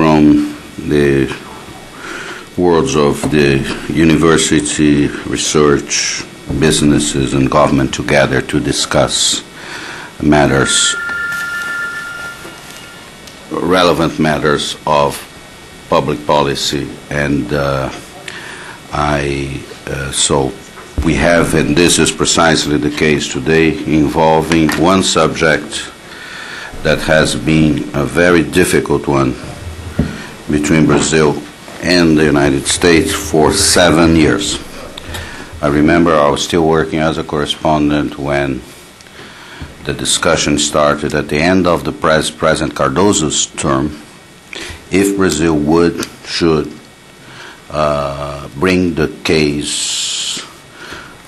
from the worlds of the university, research, businesses, and government together to discuss matters, relevant matters of public policy. And so we have, and this is precisely the case today, involving one subject that has been a very difficult one between Brazil and the United States for 7 years. I remember I was still working as a correspondent when the discussion started at the end of the President Cardoso's term, if Brazil should bring the case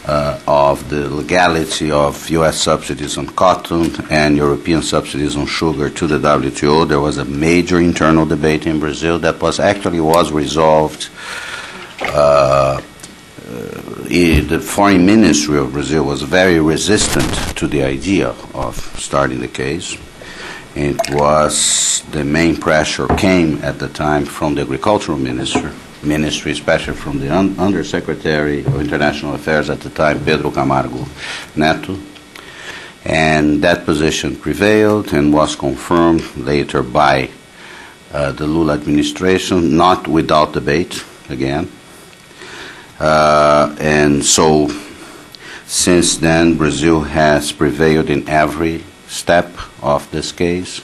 of the legality of U.S. subsidies on cotton and European subsidies on sugar to the WTO. There was a major internal debate in Brazil that was resolved. The foreign ministry of Brazil was very resistant to the idea of starting the case. The main pressure came at the time from the agricultural ministry, especially from the Undersecretary of International Affairs at the time, Pedro Camargo Neto. And that position prevailed and was confirmed later by the Lula administration, not without debate, again. And so, since then, Brazil has prevailed in every step of this case.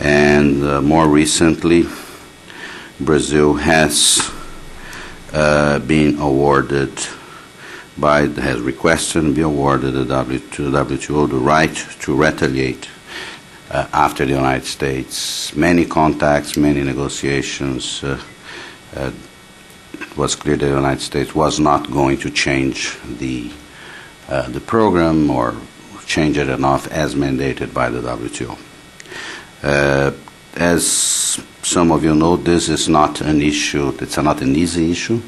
And more recently, Brazil has been awarded has requested and be awarded to the WTO the right to retaliate after the United States. Many contacts, many negotiations. It was clear that the United States was not going to change the program or change it enough as mandated by the WTO. As some of you know, this is not an issue. It's not an easy issue.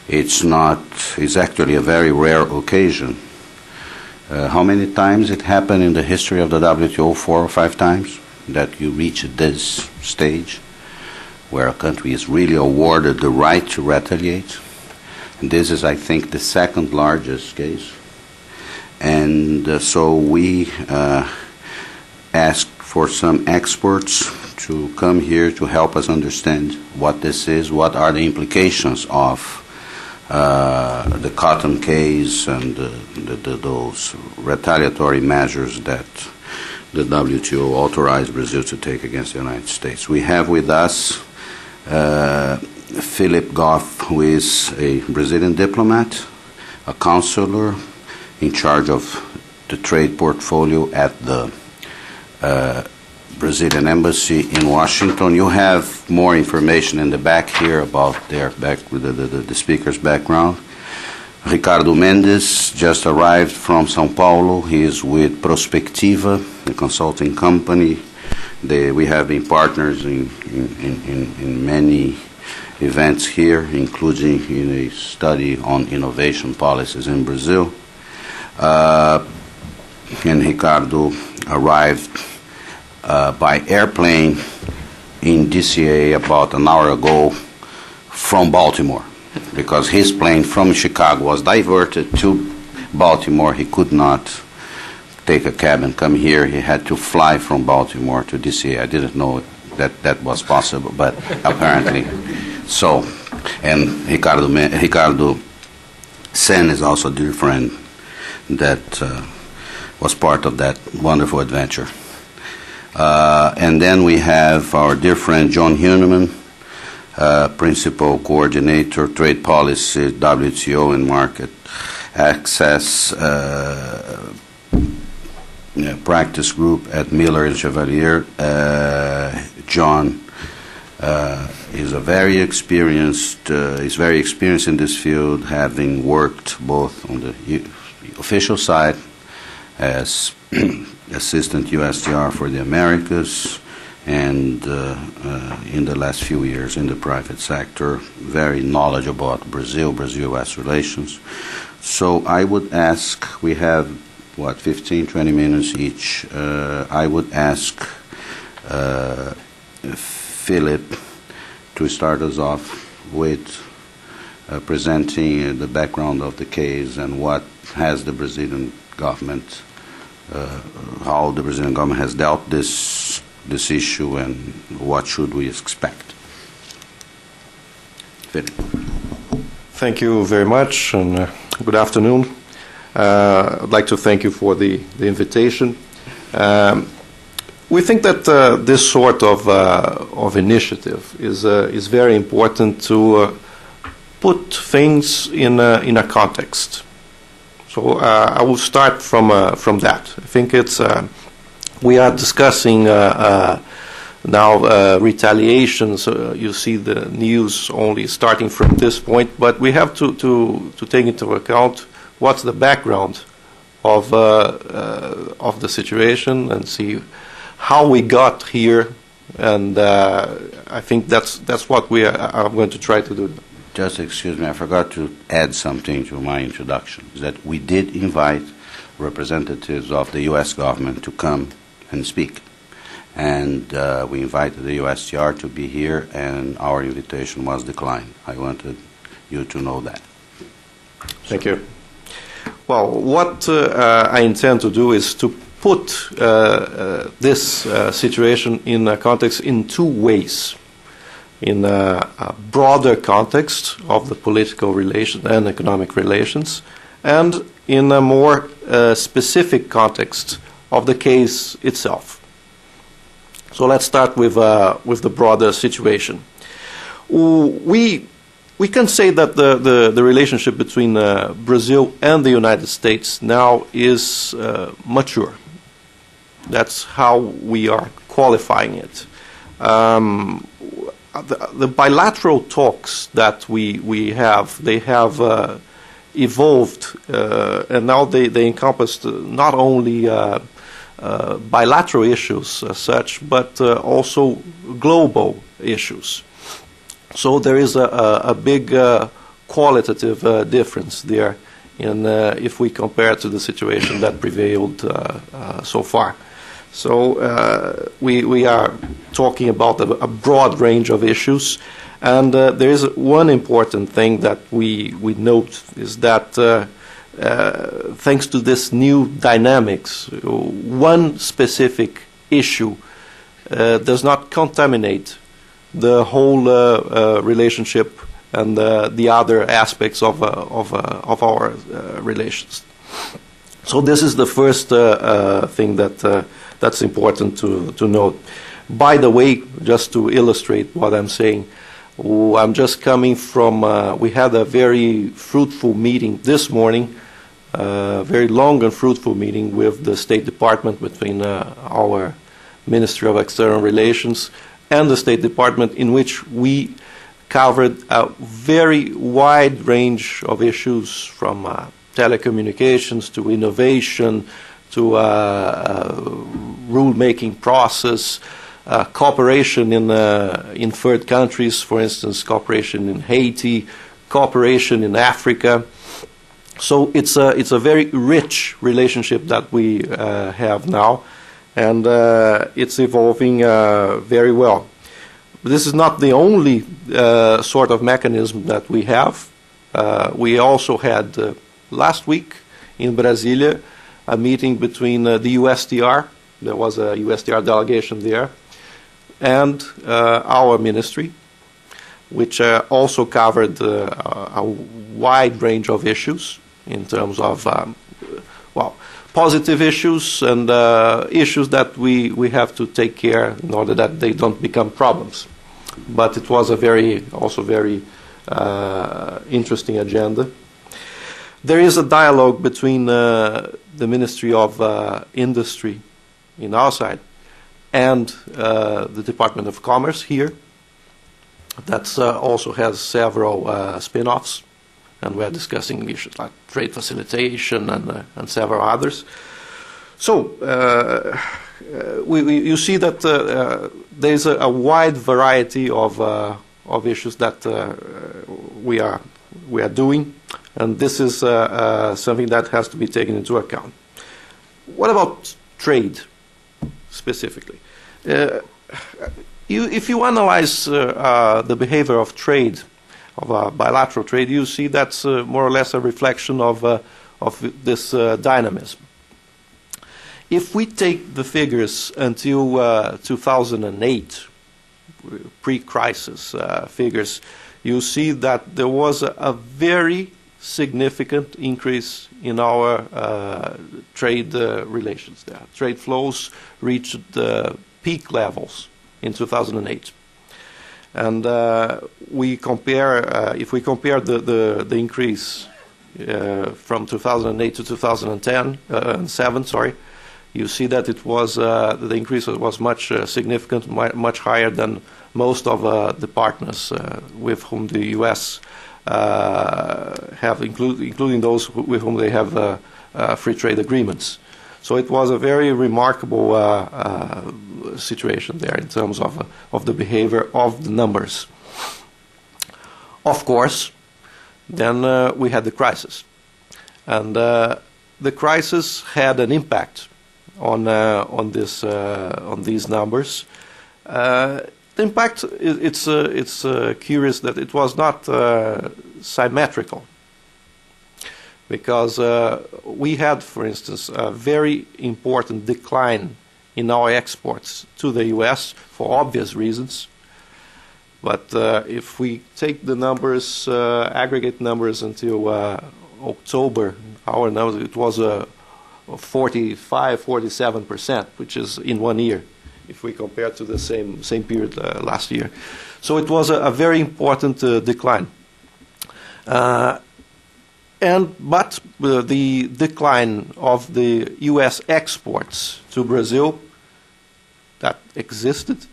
It's actually a very rare occasion. How many times it happened in the history of the WTO? 4 or 5 times that you reach this stage where a country is really awarded the right to retaliate. And this is, I think, the second largest case. And so we asked for some experts to come here to help us understand what this is, what are the implications of the cotton case and those retaliatory measures that the WTO authorized Brazil to take against the United States. We have with us Philip Goff, who is a Brazilian diplomat, a counselor in charge of the trade portfolio at the Brazilian embassy in Washington. You have more information in the back here about the speaker's background. Ricardo Mendes just arrived from São Paulo. He is with Prospectiva, the consulting company. We have been partners in many events here, including in a study on innovation policies in Brazil. And Ricardo arrived by airplane in DCA about an hour ago from Baltimore, because his plane from Chicago was diverted to Baltimore. He could not take a cab and come here. He had to fly from Baltimore to DCA. I didn't know that was possible, but apparently so. And Ricardo Sen is also a dear friend that was part of that wonderful adventure. And then we have our dear friend John Huneman, Principal Coordinator, Trade Policy, WTO and Market Access Practice Group at Miller and Chevalier. John is very experienced in this field, having worked both on the official side as Assistant USTR for the Americas, and in the last few years in the private sector, very knowledgeable about Brazil-U.S. relations. So I would ask, we have, 15, 20 minutes each. I would ask Philip to start us off with presenting the background of the case and what has the Brazilian government, how the Brazilian government has dealt this issue and what should we expect. Philip. Thank you very much, and good afternoon. I'd like to thank you for the invitation. We think that this sort of initiative is very important to put things in a context. So I will start from that. I think we are discussing now retaliation. So you see the news only starting from this point, but we have to take into account what's the background of the situation and see how we got here, and I think that's what we are going to try to do. Just excuse me, I forgot to add something to my introduction, is that we did invite representatives of the U.S. government to come and speak. And we invited the USTR to be here, and our invitation was declined. I wanted you to know that. Thank you. Well, what I intend to do is to put this situation in a context in two ways. In a broader context of the political relations and economic relations, and in a more specific context of the case itself. So let's start with the broader situation. We can say that the relationship between Brazil and the United States now is mature. That's how we are qualifying it. The bilateral talks that we have, they have evolved, and now they encompass not only bilateral issues as such, but also global issues. So there is a big qualitative difference there if we compare to the situation that prevailed so far. So we are talking about a broad range of issues, and there is one important thing that we note is that thanks to this new dynamics, one specific issue does not contaminate the whole relationship and the other aspects of our relations. So this is the first thing that's important to note. By the way, just to illustrate what I'm saying, I'm just coming from, we had a very fruitful meeting this morning, very long and fruitful meeting with the State Department, between our Ministry of External Relations and the State Department, in which we covered a very wide range of issues, from telecommunications to innovation to rule-making process, cooperation in third countries, for instance, cooperation in Haiti, cooperation in Africa. So it's a very rich relationship that we have now, and it's evolving very well. But this is not the only sort of mechanism that we have. We also had last week in Brasilia a meeting between the USTR, there was a USTR delegation there, and our ministry, which also covered a wide range of issues in terms of, positive issues and issues that we have to take care in order that they don't become problems. But it was a very interesting agenda. There is a dialogue between the Ministry of Industry in our side and the Department of Commerce here. That also has several spin-offs, and we're discussing issues like trade facilitation and several others. So you see that there's a wide variety of issues that we are doing, and this is something that has to be taken into account. What about trade specifically? if you analyze the behavior of trade, of bilateral trade, you see that's more or less a reflection of this dynamism. If we take the figures until 2008, pre-crisis figures, you see that there was a very significant increase in our trade relations there. Trade flows reached peak levels in 2008. And we compare, if we compare the increase from 2008 to 2007, you see that it was the increase was much significant, much higher than most of the partners with whom the U.S. have, including those with whom they have free trade agreements. So it was a very remarkable situation there in terms of the behavior of the numbers. Of course, then we had the crisis, and the crisis had an impact on these numbers. The impact, it's curious that it was not symmetrical, because we had, for instance, a very important decline in our exports to the U.S. for obvious reasons. But if we take the numbers, aggregate numbers until October, our numbers, it was 47%, which is in 1 year, if we compare to the same period last year. So it was a very important decline. But the decline of the U.S. exports to Brazil, that existed,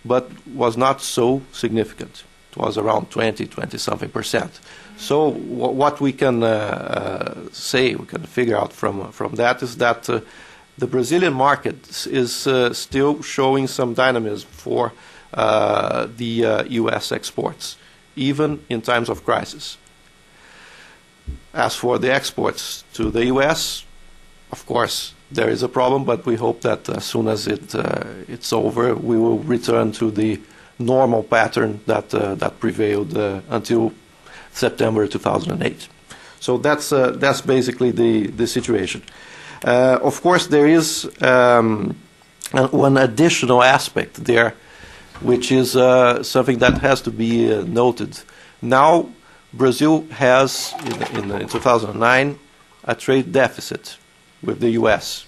but was not so significant. It was around 20-something%. So what we can say, we can figure out from that is that the Brazilian market is still showing some dynamism for the U.S. exports, even in times of crisis. As for the exports to the U.S., of course, there is a problem, but we hope that as soon as it's over, we will return to the normal pattern that prevailed until September 2008. So that's basically the situation. Of course, there is one additional aspect there, which is something that has to be noted. Now, Brazil has, in 2009, a trade deficit with the U.S.,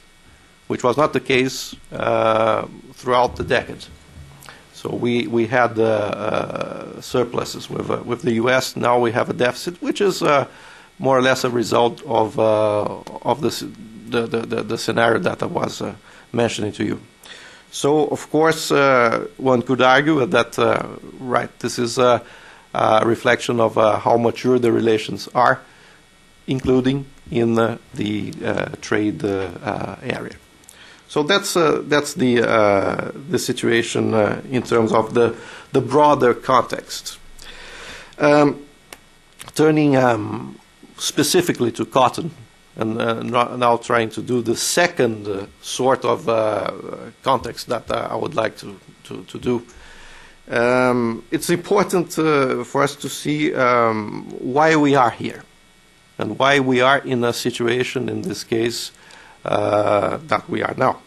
which was not the case throughout the decade. So we had surpluses with the U.S. Now we have a deficit, which is more or less a result of the scenario that I was mentioning to you. So, of course, one could argue that, this is a reflection of how mature the relations are, including in the trade area. So that's the situation in terms of the broader context. Turning specifically to cotton, and now trying to do the second sort of context that I would like to do. It's important for us to see why we are here, and why we are in a situation, in this case, that we are now.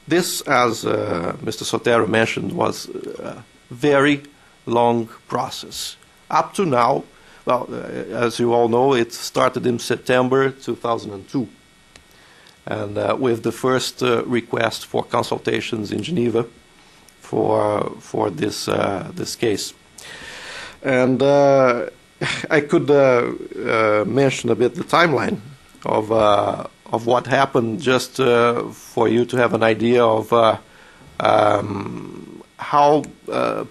This, as Mr. Sotero mentioned, was a very long process. Up to now, well, as you all know, it started in September 2002, and with the first request for consultations in Geneva for this case. And I could mention a bit the timeline of what happened, just for you to have an idea of how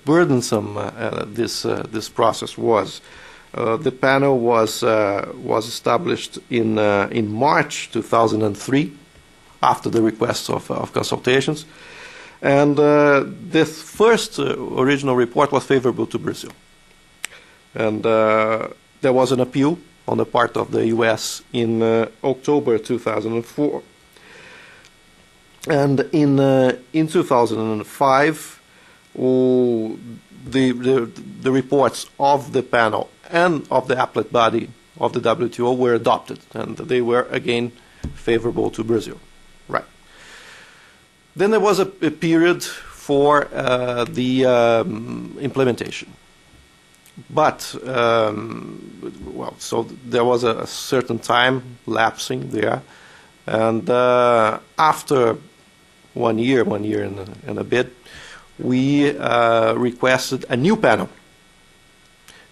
burdensome this process was. The panel was established in March 2003, after the request of consultations, and this first original report was favorable to Brazil, and there was an appeal on the part of the U.S. in October 2004, and in 2005 the reports of the panel and of the appellate body of the WTO were adopted, and they were again favorable to Brazil. Right. Then there was a period for the implementation. But, so there was a certain time lapsing there, and after 1 year and a bit, we requested a new panel,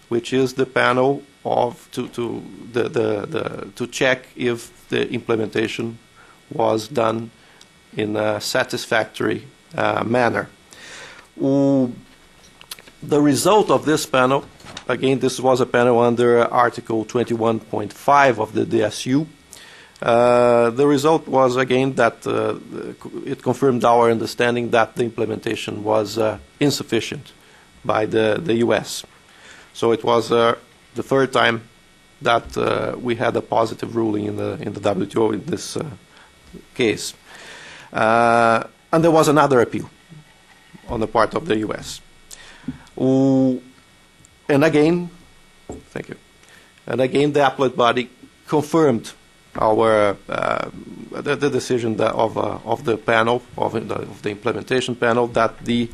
which is the panel of to check if the implementation was done in a satisfactory manner. The result of this panel, again, this was a panel under Article 21.5 of the DSU. The result was, again, that it confirmed our understanding that the implementation was insufficient by the U.S. So it was the third time that we had a positive ruling in the WTO in this case. And there was another appeal on the part of the U.S. And again, thank you. And again, the appellate body confirmed our the decision of the panel of the implementation panel that the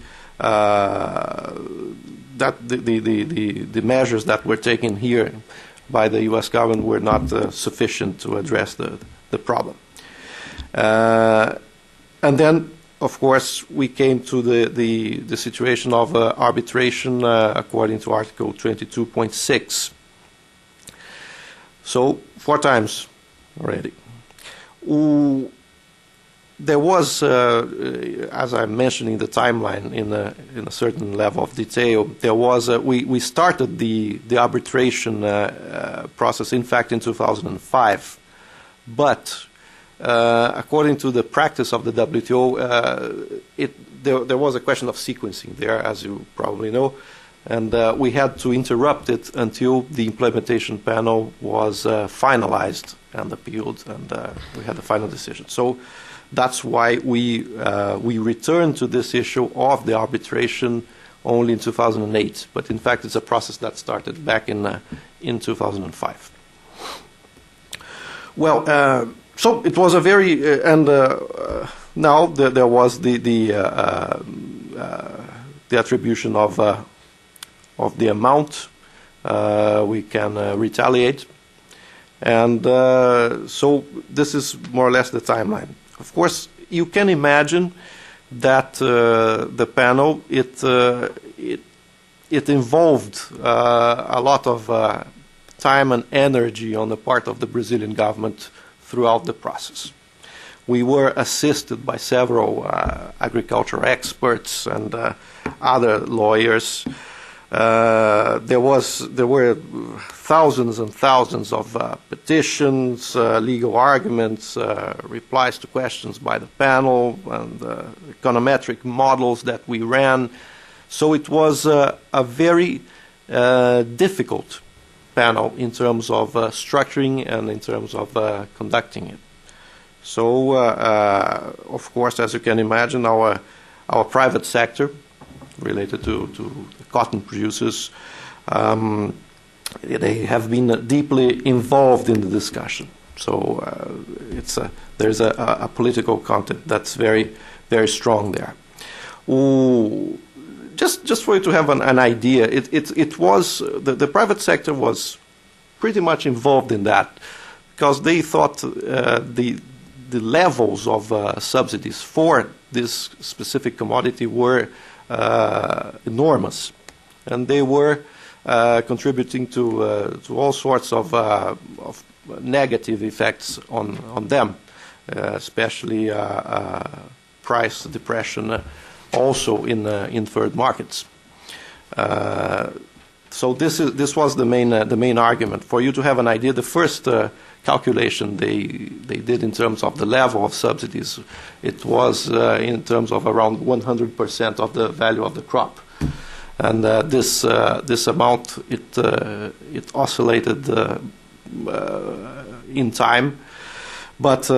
measures that were taken here by the U.S. government were not sufficient to address the problem. And then, of course, we came to the situation of arbitration according to Article 22.6. So 4 times already. There was, as I mentioned in the timeline, in a certain level of detail, there was we started the arbitration process, in fact, in 2005, but according to the practice of the WTO, there was a question of sequencing there, as you probably know, and we had to interrupt it until the implementation panel was finalized and appealed, and we had the final decision. So that's why we returned to this issue of the arbitration only in 2008. But in fact, it's a process that started back in 2005. Well, so it was a very now there was the attribution of the amount we can retaliate, and so this is more or less the timeline. Of course, you can imagine that the panel it involved a lot of time and energy on the part of the Brazilian government throughout the process. We were assisted by several agriculture experts and other lawyers. There were thousands and thousands of petitions, legal arguments, replies to questions by the panel, and econometric models that we ran. So it was a very difficult panel in terms of structuring and in terms of conducting it. So, of course, as you can imagine, our private sector related to the cotton producers, they have been deeply involved in the discussion. So there's a political content that's very, very strong there. Just for you to have an idea, it was the private sector was pretty much involved in that, because they thought the levels of subsidies for this specific commodity were enormous, and they were contributing to all sorts of negative effects on them, especially price depression, also in third markets. So this was the main argument. For you to have an idea, the first calculation they did in terms of the level of subsidies, it was in terms of around 100% of the value of the crop, and this amount it oscillated in time, but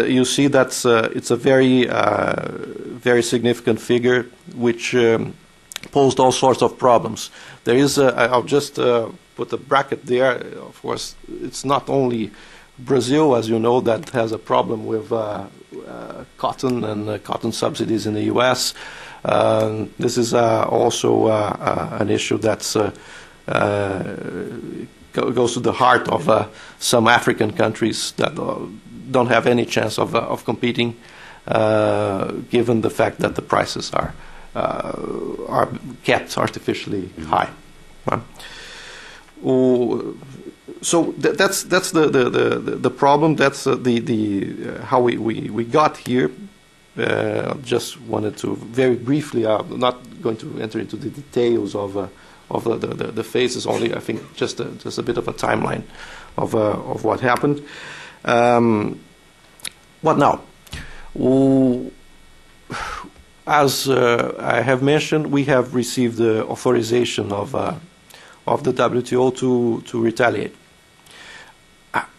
you see that it's a very very significant figure, which posed all sorts of problems. There is I'll just put a bracket there. Of course, it's not only Brazil, as you know, that has a problem with cotton and cotton subsidies in the U.S. This is also an issue that's goes to the heart of some African countries that don't have any chance of competing, given the fact that the prices are kept artificially high. So that's the problem. That's the how we got here. Just wanted to very briefly. I'm not going to enter into the details of the phases. Only I think just a bit of a timeline of what happened. What now? As I have mentioned, we have received the authorization of the WTO to retaliate.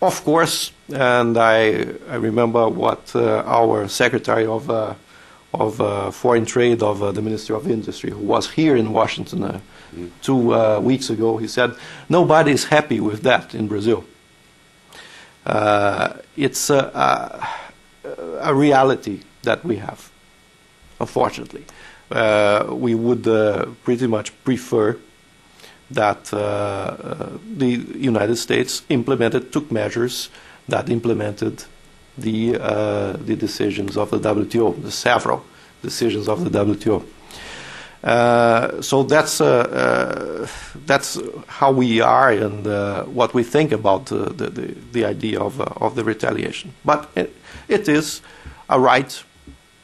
Of course, and I remember what our Secretary of Foreign Trade of the Ministry of Industry, who was here in Washington 2 weeks ago, he said, nobody is happy with that in Brazil. It's a reality that we have, unfortunately. We would pretty much prefer that the United States took measures that implemented the decisions of the WTO, the several decisions of the WTO. So that's how we are and what we think about the idea of the retaliation. But it is a right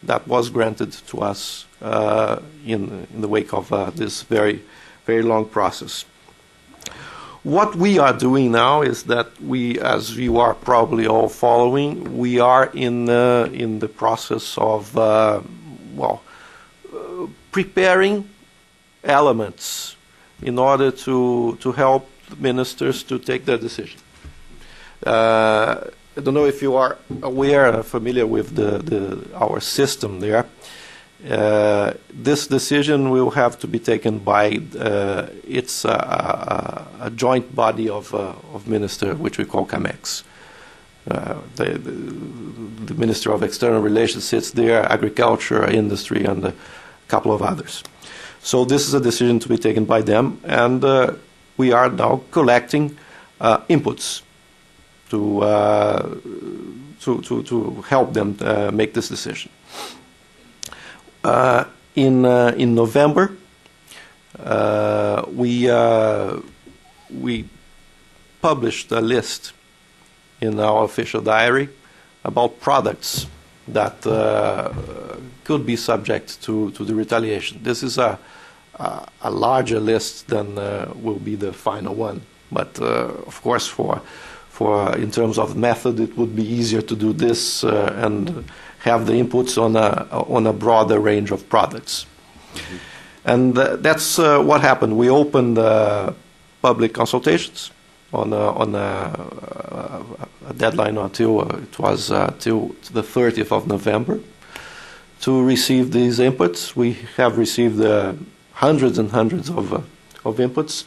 that was granted to us in the wake of this very, very long process. What we are doing now is that we, as you are probably all following, we are in the process of preparing elements in order to help ministers to take their decision. I don't know if you are aware, familiar with our system there. This decision will have to be taken by it's a joint body of minister, which we call CAMEX. The Minister of External Relations sits there, Agriculture, Industry, and a couple of others. So this is a decision to be taken by them, and we are now collecting inputs to help them make this decision. In November, we published a list in our official diary about products that could be subject to the retaliation. This is a larger list than will be the final one, but of course, for in terms of method, it would be easier to do this and have the inputs on a broader range of products. Mm-hmm. And that's what happened. We opened public consultations on a deadline until it was till the 30th of November to receive these inputs. We have received hundreds and hundreds of inputs,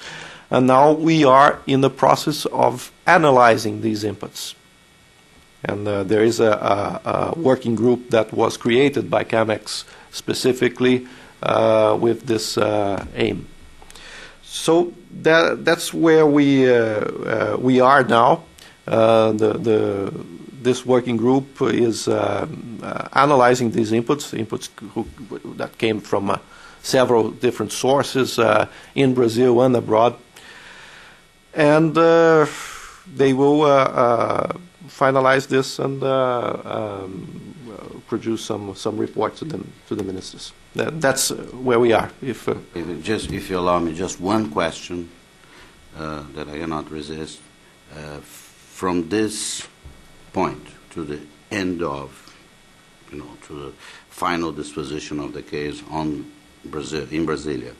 and now we are in the process of analyzing these inputs. And there is a working group that was created by CAMEX specifically with this aim. So that's where we are now. This working group is analyzing these inputs that came from several different sources in Brazil and abroad, and they will finalize this and produce some report to the ministers. That's where we are. If you allow me, just one question that I cannot resist. From this point to the end of, to the final disposition of the case in Brasilia,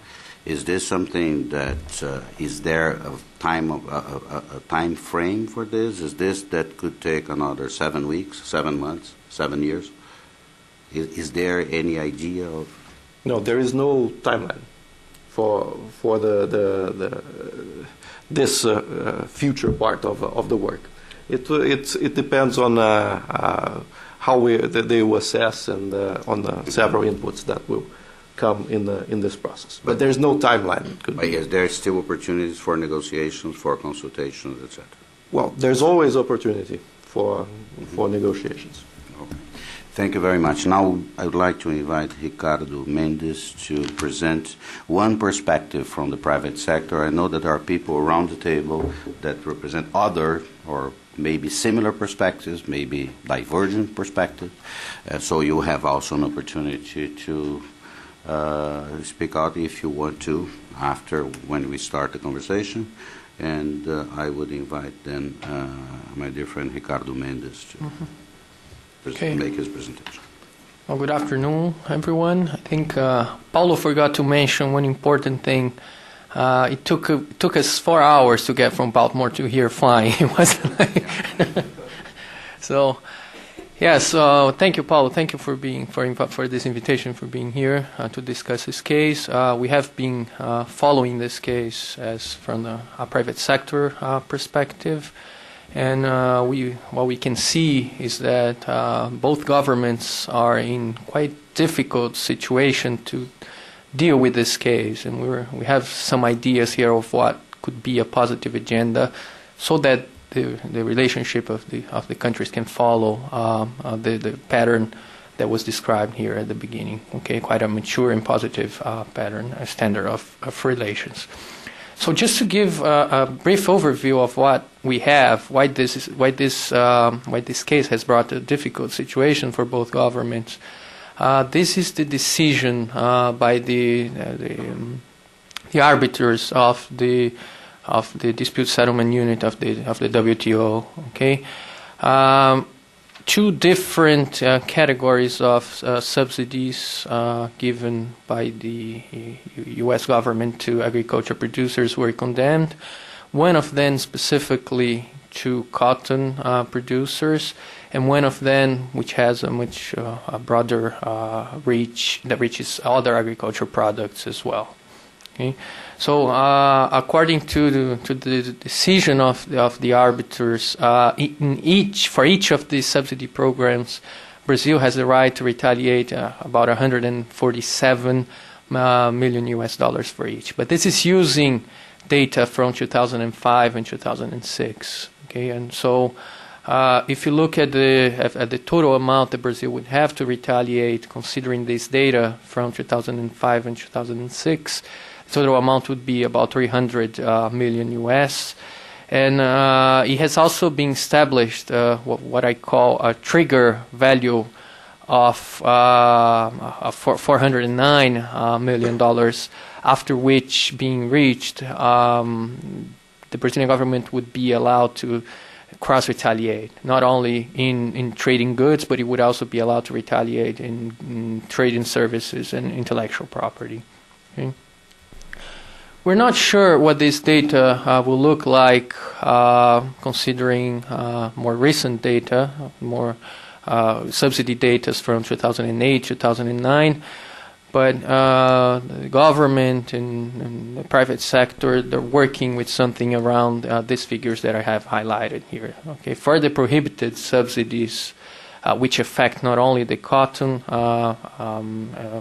is this something that is there a time frame for this? Is this that could take another 7 weeks, 7 months, 7 years? Is there any idea of? No, there is no timeline. for this future part of the work. It depends on how they will assess and on the several inputs that will come in this process. But there's no timeline. But yes, there are still opportunities for negotiations, for consultations, etc. Well, there's always opportunity for negotiations. Okay. Thank you very much. Now I would like to invite Ricardo Mendes to present one perspective from the private sector. I know that there are people around the table that represent other or maybe similar perspectives, maybe divergent perspectives. So you have also an opportunity to speak out if you want to after when we start the conversation. And I would invite then my dear friend Ricardo Mendes to make his presentation. Well, good afternoon, everyone. I think Paulo forgot to mention one important thing. It took us 4 hours to get from Baltimore to here flying. It wasn't like so. Yes, thank you, Paulo. Thank you for this invitation, for being here to discuss this case. We have been following this case as from the private sector perspective, and what we can see is that both governments are in quite difficult situation to deal with this case, and we have some ideas here of what could be a positive agenda, so that the relationship of the countries can follow the pattern that was described here at the beginning. Okay, quite a mature and positive pattern, a standard of relations. So just to give a brief overview of what we have, why this case has brought a difficult situation for both governments. This is the decision by the arbiters of the dispute settlement unit of the WTO. Okay, two different categories of subsidies given by the U.S. government to agriculture producers were condemned. One of them specifically to cotton producers, and one of them which has a much broader reach that reaches other agricultural products as well. Okay, so according to the decision of the arbiters, for each of these subsidy programs, Brazil has the right to retaliate about $147 million US for each. But this is using data from 2005 and 2006. Okay, and so if you look at the total amount that Brazil would have to retaliate, considering this data from 2005 and 2006. Total amount would be about 300 million US, and it has also been established what I call a trigger value of $409 million, after which, being reached, the Brazilian government would be allowed to cross-retaliate, not only in trading goods, but it would also be allowed to retaliate in trading services and intellectual property. Okay. We're not sure what this data will look like, considering more recent data, more subsidy data from 2008, 2009. But the government and the private sector, they're working with something around these figures that I have highlighted here. Okay, for the prohibited subsidies, which affect not only the cotton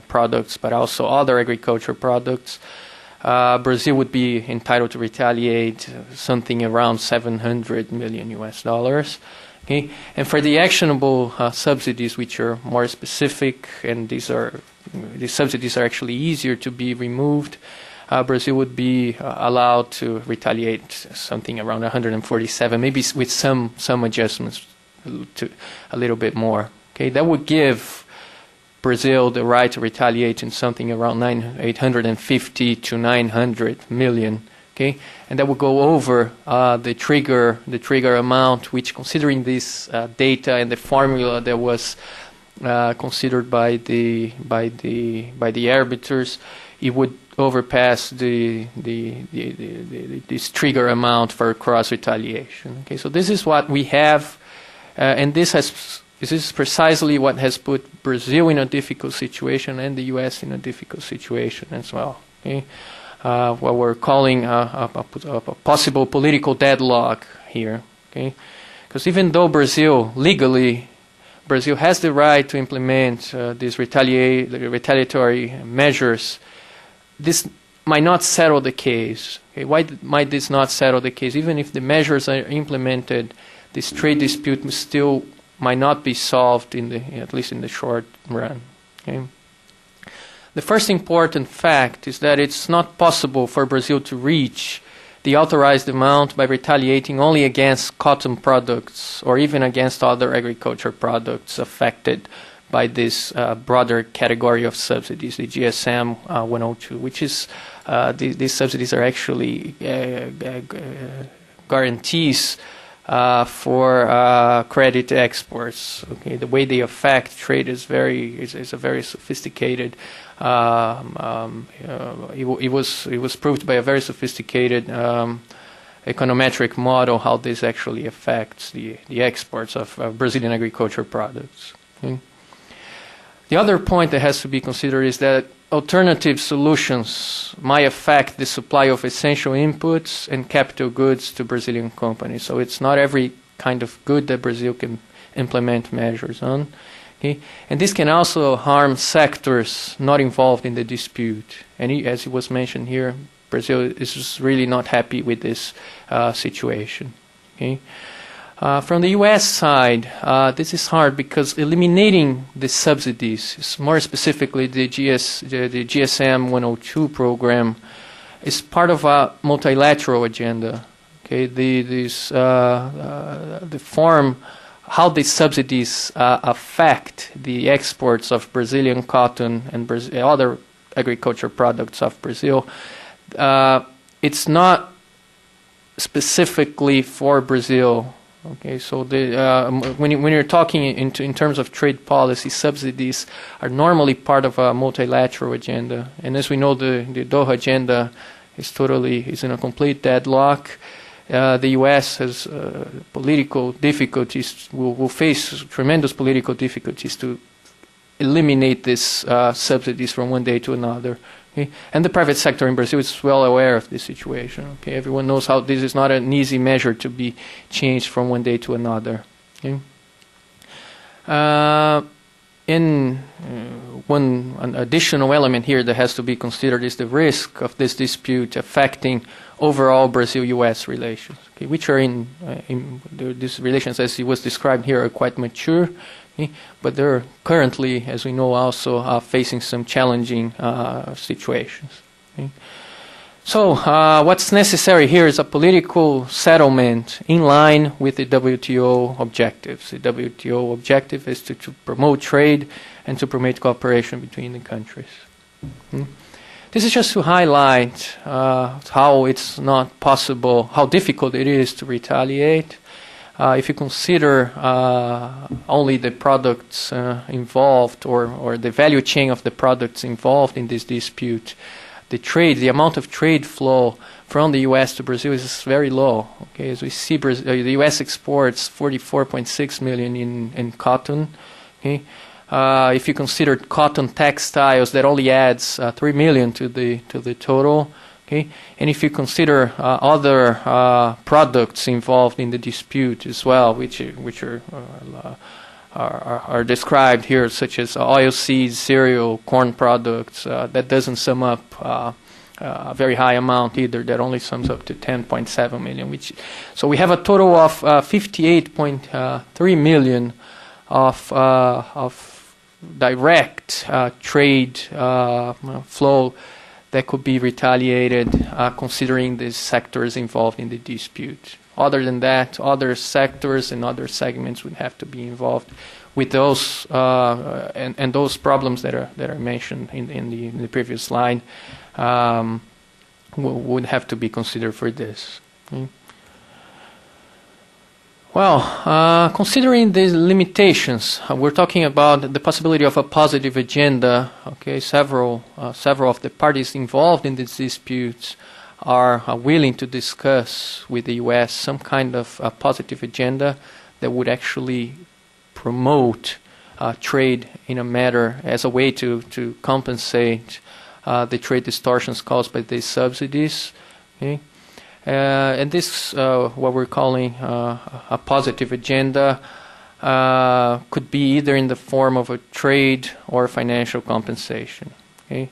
products, but also other agricultural products, Brazil would be entitled to retaliate something around $700 million US. Okay, and for the actionable subsidies, which are more specific, and these subsidies are actually easier to be removed, Brazil would be allowed to retaliate something around 147, maybe with some adjustments to a little bit more. Okay, that would give Brazil the right to retaliate in something around 850 to 900 million. Okay, and that would go over the trigger amount, which, considering this data and the formula that was considered by the arbiters, it would overpass this trigger amount for cross retaliation. Okay, so this is what we have, and this is precisely what has put Brazil in a difficult situation and the U.S. in a difficult situation as well. Okay. what we're calling a possible political deadlock here. Okay, because even though legally, Brazil has the right to implement these retaliatory measures, this might not settle the case. Okay, why might this not settle the case? Even if the measures are implemented, this trade dispute still might not be solved at least in the short run. Okay? The first important fact is that it's not possible for Brazil to reach the authorized amount by retaliating only against cotton products or even against other agriculture products affected by this broader category of subsidies, the GSM 102, which is these subsidies are actually guarantees for credit exports. Okay, the way they affect trade is a very sophisticated. It was proved by a very sophisticated econometric model how this actually affects the exports of Brazilian agriculture products. Okay. The other point that has to be considered is that alternative solutions might affect the supply of essential inputs and capital goods to Brazilian companies. So it's not every kind of good that Brazil can implement measures on. Okay? And this can also harm sectors not involved in the dispute. And as it was mentioned here, Brazil is just really not happy with this situation. Okay? From the U.S. side, this is hard because eliminating the subsidies, more specifically the GSM 102 program, is part of a multilateral agenda. Okay, the form how the subsidies affect the exports of Brazilian cotton and other agriculture products of Brazil, it's not specifically for Brazil. Okay, so when you're talking in terms of trade policy, subsidies are normally part of a multilateral agenda, and as we know, the Doha agenda is in a complete deadlock. The U.S. has political difficulties, will face tremendous political difficulties to eliminate these subsidies from one day to another. Okay? And the private sector in Brazil is well aware of this situation. Okay? Everyone knows how this is not an easy measure to be changed from one day to another. Okay? An additional element here that has to be considered is the risk of this dispute affecting overall Brazil-U.S. relations, okay, which are these relations, as it was described here, are quite mature, okay, but they're currently, as we know, also facing some challenging situations. Okay. So what's necessary here is a political settlement in line with the WTO objectives. The WTO objective is to promote trade and to promote cooperation between the countries. Okay. This is just to highlight how it's not possible, how difficult it is to retaliate. If you consider only the products involved or the value chain of the products involved in this dispute, the amount of trade flow from the U.S. to Brazil is very low. Okay, as we see, the U.S. exports 44.6 million in cotton. Okay. If you consider cotton textiles, that only adds 3 million to the total. Okay, and if you consider other products involved in the dispute as well, which are described here, such as oilseeds, cereal, corn products, that doesn't sum up a very high amount either. That only sums up to 10.7 million. So we have a total of 58.3 million of direct trade flow that could be retaliated, considering the sectors involved in the dispute. Other than that, other sectors and other segments would have to be involved with those and those problems that are mentioned in the previous slide would have to be considered for this. Okay. Well, considering the limitations, we're talking about the possibility of a positive agenda. Okay, several of the parties involved in these disputes are willing to discuss with the U.S. some kind of positive agenda that would actually promote trade in a matter as a way to compensate the trade distortions caused by these subsidies. Okay? And this, what we're calling a positive agenda, could be either in the form of a trade or financial compensation. Okay?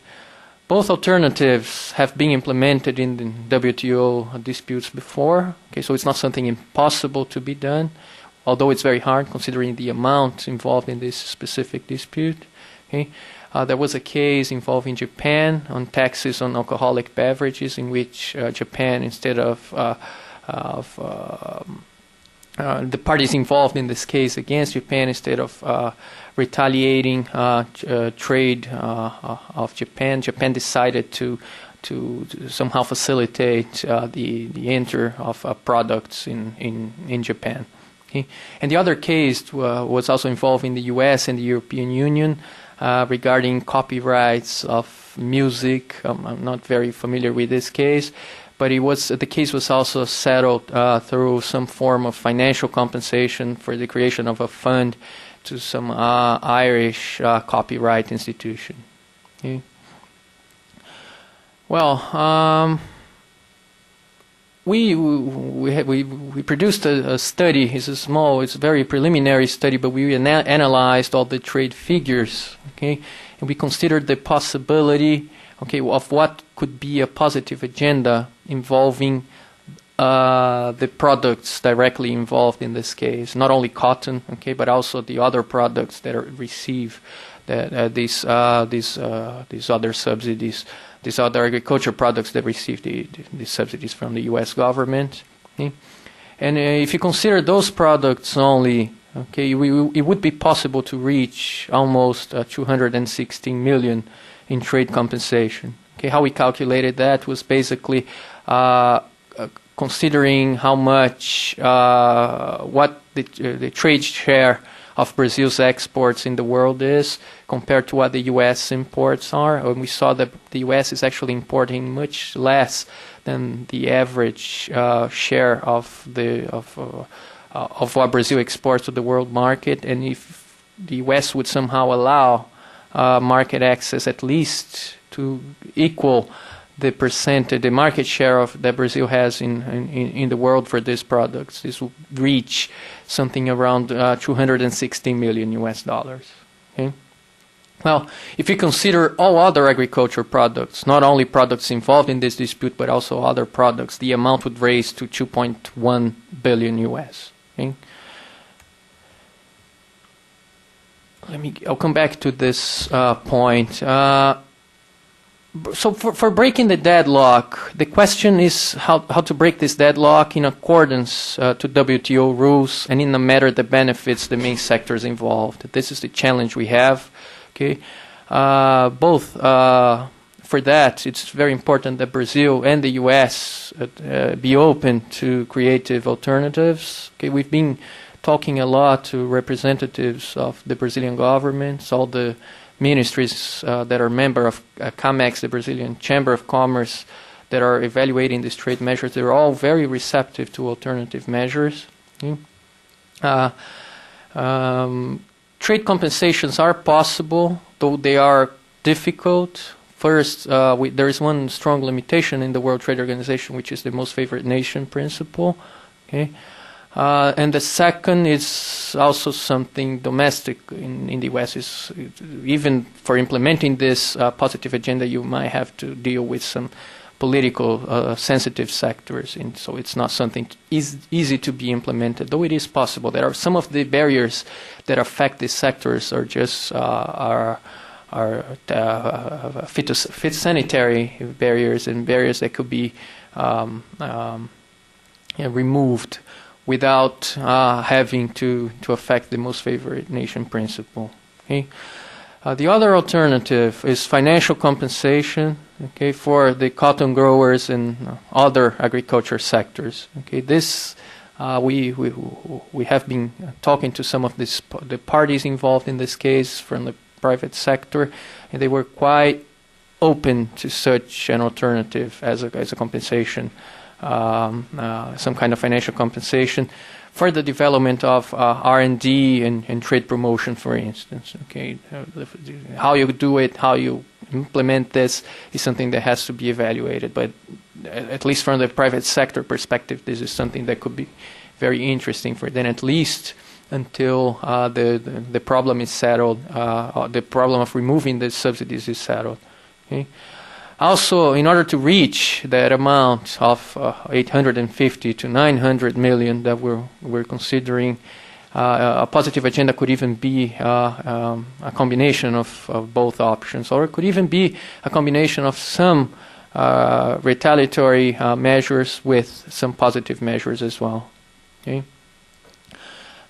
Both alternatives have been implemented in the WTO disputes before. Okay, so it's not something impossible to be done, although it's very hard considering the amount involved in this specific dispute. Okay. There was a case involving Japan on taxes on alcoholic beverages, in which Japan, instead of the parties involved in this case against Japan, instead of retaliating trade of Japan, Japan decided to somehow facilitate the enter of products in Japan. Okay. And the other case was also involving the U.S. and the European Union regarding copyrights of music. I'm not very familiar with this case, but the case was also settled through some form of financial compensation for the creation of a fund to some Irish copyright institution. Okay. Well, we produced a study. It's a very preliminary study, but we analyzed all the trade figures. Okay, and we considered the possibility, okay, of what could be a positive agenda involving the products directly involved in this case, not only cotton, okay, but also the other products that receive these other subsidies, these other agriculture products that receive the subsidies from the U.S. government. Okay? And if you consider those products only, okay, it would be possible to reach almost 216 million in trade compensation. Okay, how we calculated that was basically considering how much, what the trade share of Brazil's exports in the world is compared to what the U.S. imports are. And we saw that the U.S. is actually importing much less than the average share of what Brazil exports to the world market. And if the U.S. would somehow allow market access at least to equal the percentage, the market share that Brazil has in the world for these products, this will reach something around 260 million US dollars. Okay? Well, if you consider all other agriculture products, not only products involved in this dispute, but also other products, the amount would raise to 2.1 billion US. Okay? I'll come back to this point. So for breaking the deadlock, the question is how to break this deadlock in accordance to WTO rules and in a manner that benefits the main sectors involved. This is the challenge we have. Okay, both for that, it's very important that Brazil and the U.S. Be open to creative alternatives. Okay, we've been talking a lot to representatives of the Brazilian government, all the ministries that are member of CAMEX, the Brazilian Chamber of Commerce, that are evaluating these trade measures. They're all very receptive to alternative measures. Okay. Trade compensations are possible, though they are difficult. First, there is one strong limitation in the World Trade Organization, which is the most favored nation principle. Okay. And the second is also something domestic in the U.S. Even for implementing this positive agenda, you might have to deal with some political sensitive sectors, and so it's not something easy to be implemented, though it is possible. There are some of the barriers that affect these sectors are just phytosanitary barriers and barriers that could be removed without having to affect the most favored nation principle. Okay. The other alternative is financial compensation, okay, for the cotton growers and other agriculture sectors. Okay, this we have been talking to some of the parties involved in this case from the private sector, and they were quite open to such an alternative as a compensation. Some kind of financial compensation for the development of R&D and trade promotion, for instance. Okay, how you do it, how you implement this is something that has to be evaluated. But at least from the private sector perspective, this is something that could be very interesting for them, at least until the problem is settled, the problem of removing the subsidies is settled. Okay? Also, in order to reach that amount of 850 to 900 million that we're considering, a positive agenda could even be a combination of both options, or it could even be a combination of some retaliatory measures with some positive measures as well. Okay?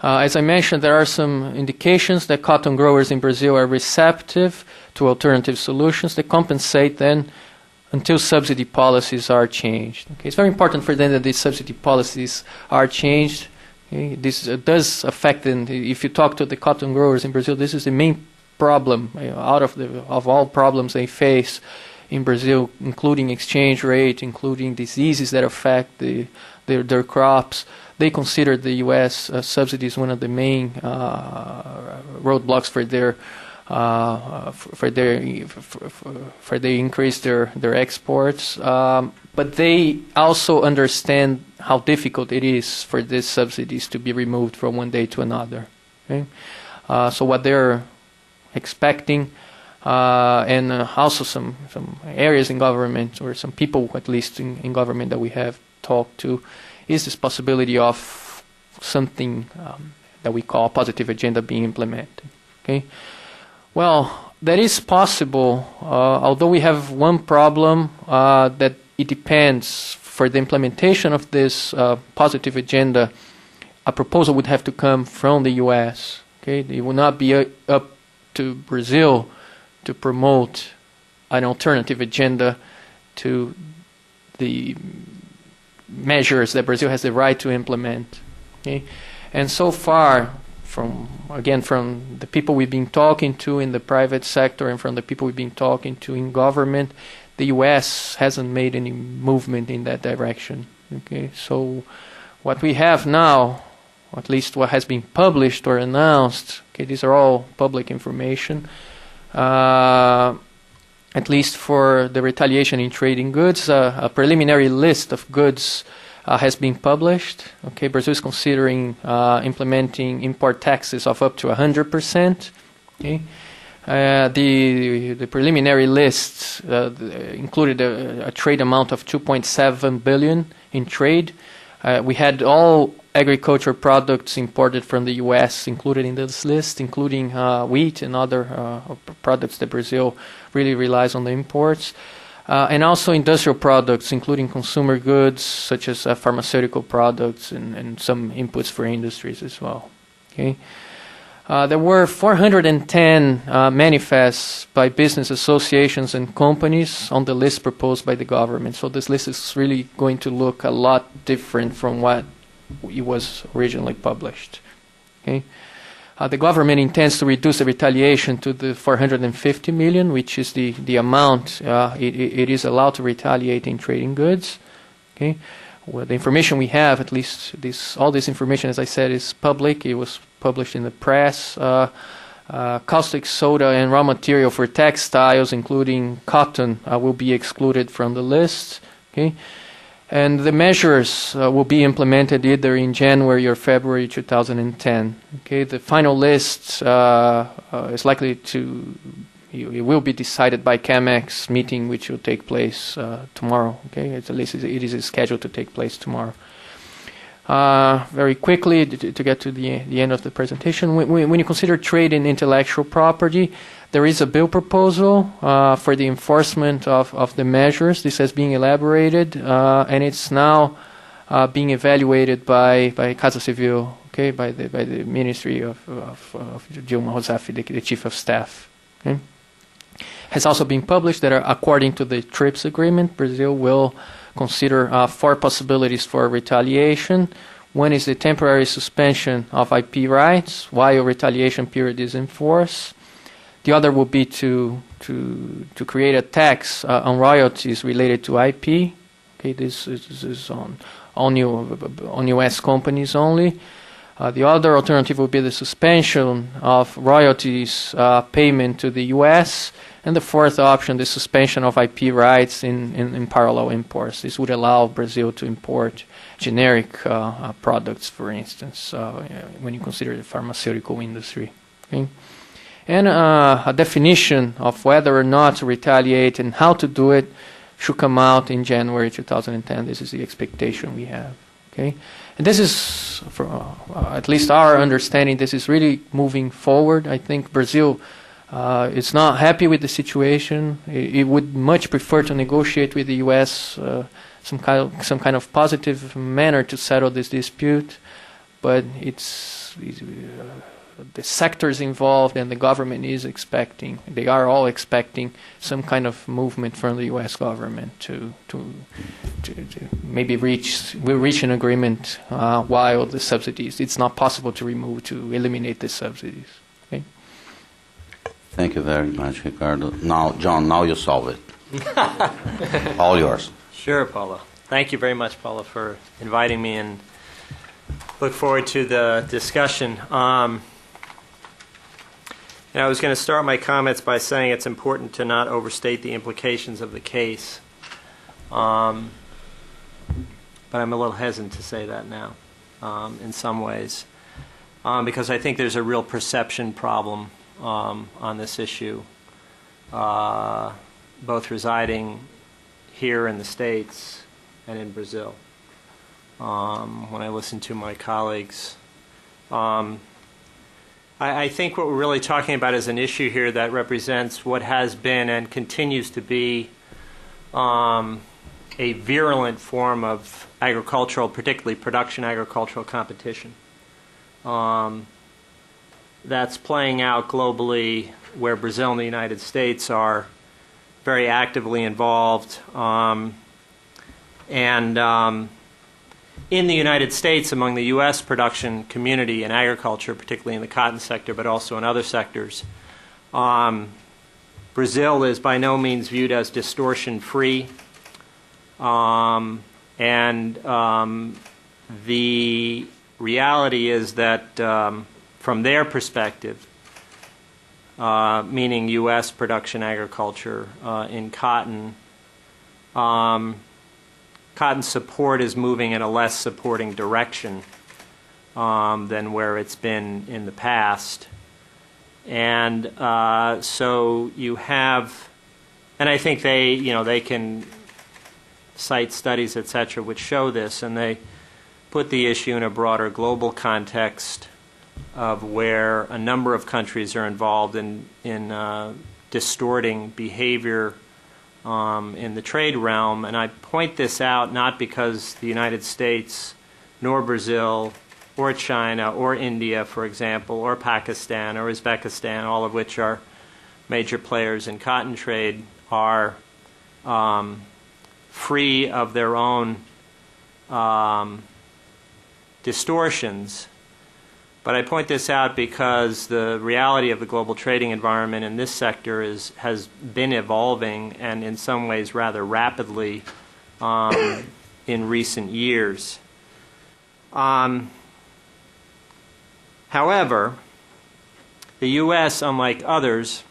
As I mentioned, there are some indications that cotton growers in Brazil are receptive to alternative solutions that compensate then until subsidy policies are changed. Okay? It's very important for them that these subsidy policies are changed. Okay? This does affect them. If you talk to the cotton growers in Brazil, this is the main problem out of all problems they face in Brazil, including exchange rate, including diseases that affect their crops. They consider the U.S. Subsidies one of the main roadblocks for they increase their exports. But they also understand how difficult it is for these subsidies to be removed from one day to another. Okay? So what they're expecting, and also some areas in government, or some people at least in government that we have talked to, is this possibility of something that we call positive agenda being implemented. Okay? Well, that is possible, although we have one problem that it depends. For the implementation of this positive agenda, a proposal would have to come from the U.S. Okay? It will not be up to Brazil to promote an alternative agenda to the measures that Brazil has the right to implement. Okay? And so far, from the people we've been talking to in the private sector and from the people we've been talking to in government, the U.S. hasn't made any movement in that direction. Okay? So what we have now, at least what has been published or announced, okay, these are all public information, at least for the retaliation in trading goods, a preliminary list of goods has been published. Okay, Brazil is considering implementing import taxes of up to 100%. Okay, the preliminary list included a trade amount of 2.7 billion in trade. We had all agriculture products imported from the U.S. included in this list, including wheat and other products that Brazil really relies on the imports. And also industrial products, including consumer goods, such as pharmaceutical products and some inputs for industries as well. Okay. There were 410 manifests by business associations and companies on the list proposed by the government. So this list is really going to look a lot different from what it was originally published. Okay. The government intends to reduce the retaliation to the 450 million, which is the amount it is allowed to retaliate in trading goods. Okay. Well, the information we have, at least all this information, as I said, is public. It was published in the press. Caustic soda and raw material for textiles, including cotton, will be excluded from the list. Okay. And the measures will be implemented either in January or February 2010. Okay, the final list is likely it will be decided by CAMEX meeting, which will take place tomorrow. Okay, at least it is scheduled to take place tomorrow. Very quickly, to get to the end of the presentation, when you consider trade in intellectual property, there is a bill proposal for the enforcement of the measures. This has been elaborated, and it's now being evaluated by Casa Civil, okay, by the Ministry of Dilma Rousseff, the Chief of Staff. Okay. Has also been published that according to the TRIPS agreement, Brazil will consider 4 possibilities for retaliation. One is the temporary suspension of IP rights while retaliation period is in force. The other will be to create a tax on royalties related to IP. Okay, this is on U.S. companies only. The other alternative would be the suspension of royalties payment to the U.S., and the fourth option, the suspension of IP rights in parallel imports. This would allow Brazil to import generic products, for instance, when you consider the pharmaceutical industry. Okay? And a definition of whether or not to retaliate and how to do it should come out in January 2010. This is the expectation we have. Okay? And this is, for at least our understanding, this is really moving forward. I think Brazil is not happy with the situation. It would much prefer to negotiate with the U.S. Some kind of positive manner to settle this dispute, but the sectors involved and the government is expecting. They are all expecting some kind of movement from the U.S. government to maybe reach an agreement while the subsidies. It's not possible to eliminate the subsidies. Okay. Thank you very much, Ricardo. Now, John, now you solve it. All yours. Sure, Paulo. Thank you very much, Paulo, for inviting me, and look forward to the discussion. I was going to start my comments by saying it's important to not overstate the implications of the case. But I'm a little hesitant to say that now, in some ways, because I think there's a real perception problem on this issue, both residing here in the States and in Brazil. When I listen to my colleagues, I think what we're really talking about is an issue here that represents what has been and continues to be a virulent form of agricultural, particularly production agricultural competition. That's playing out globally, where Brazil and the United States are very actively involved. In the United States, among the U.S. production community in agriculture, particularly in the cotton sector, but also in other sectors, Brazil is by no means viewed as distortion-free. The reality is that from their perspective, meaning U.S. production agriculture in cotton, cotton support is moving in a less supporting direction than where it's been in the past. And so you have, and I think they can cite studies, et cetera, which show this, and they put the issue in a broader global context of where a number of countries are involved in distorting behavior in the trade realm. And I point this out not because the United States, nor Brazil, or China, or India, for example, or Pakistan, or Uzbekistan, all of which are major players in cotton trade, are free of their own distortions. But I point this out because the reality of the global trading environment in this sector has been evolving, and in some ways rather rapidly, in recent years. However, the U.S., unlike others,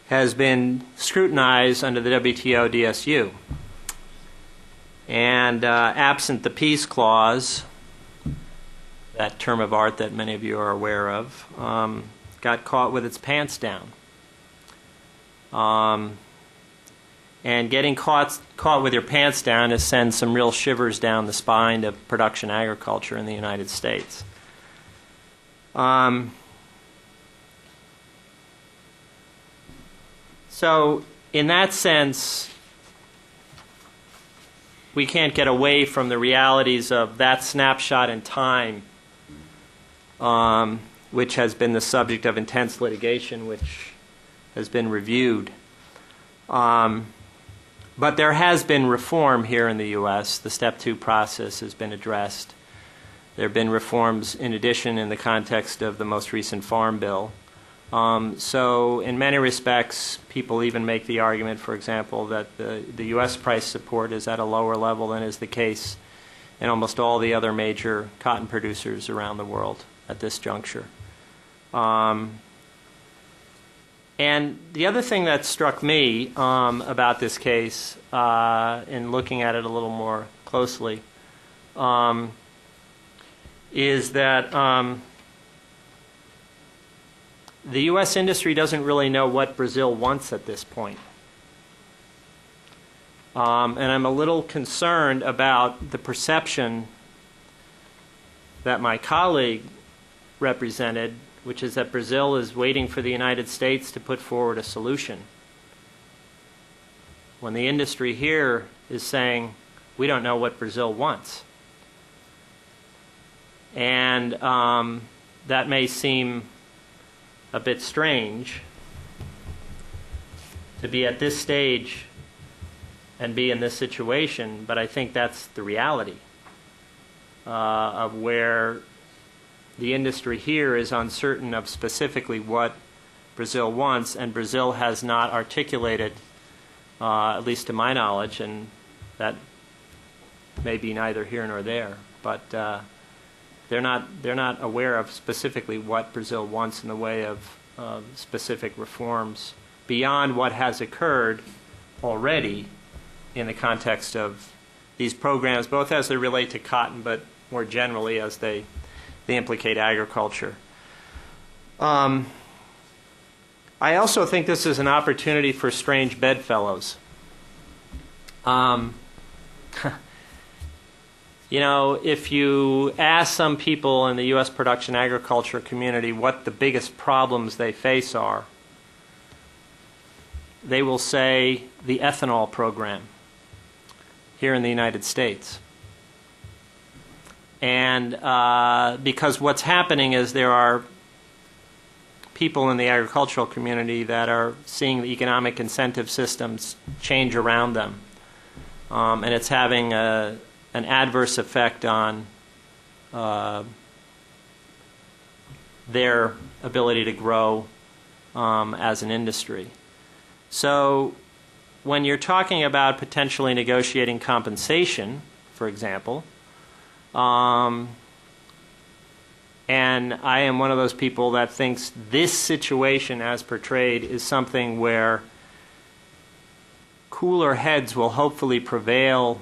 has been scrutinized under the WTO DSU. And absent the peace clause, that term of art that many of you are aware of, got caught with its pants down. And getting caught with your pants down has sent some real shivers down the spine of production agriculture in the United States. So in that sense, we can't get away from the realities of that snapshot in time, which has been the subject of intense litigation, which has been reviewed. But there has been reform here in the U.S. The Step 2 process has been addressed. There have been reforms, in addition, in the context of the most recent Farm Bill. So in many respects, people even make the argument, for example, that the U.S. price support is at a lower level than is the case and almost all the other major cotton producers around the world at this juncture. And the other thing that struck me about this case, in looking at it a little more closely, is that the U.S. industry doesn't really know what Brazil wants at this point. And I'm a little concerned about the perception that my colleague represented, which is that Brazil is waiting for the United States to put forward a solution, when the industry here is saying, we don't know what Brazil wants. And that may seem a bit strange to be at this stage and be in this situation, but I think that's the reality of where the industry here is uncertain of specifically what Brazil wants, and Brazil has not articulated, at least to my knowledge, and that may be neither here nor there, but they're not aware of specifically what Brazil wants in the way of specific reforms beyond what has occurred already in the context of these programs, both as they relate to cotton, but more generally as they implicate agriculture. I also think this is an opportunity for strange bedfellows. You know, if you ask some people in the U.S. production agriculture community what the biggest problems they face are, they will say the ethanol program here in the United States. And because what's happening is there are people in the agricultural community that are seeing the economic incentive systems change around them. And it's having an adverse effect on their ability to grow as an industry. So when you're talking about potentially negotiating compensation, for example, and I am one of those people that thinks this situation as portrayed is something where cooler heads will hopefully prevail,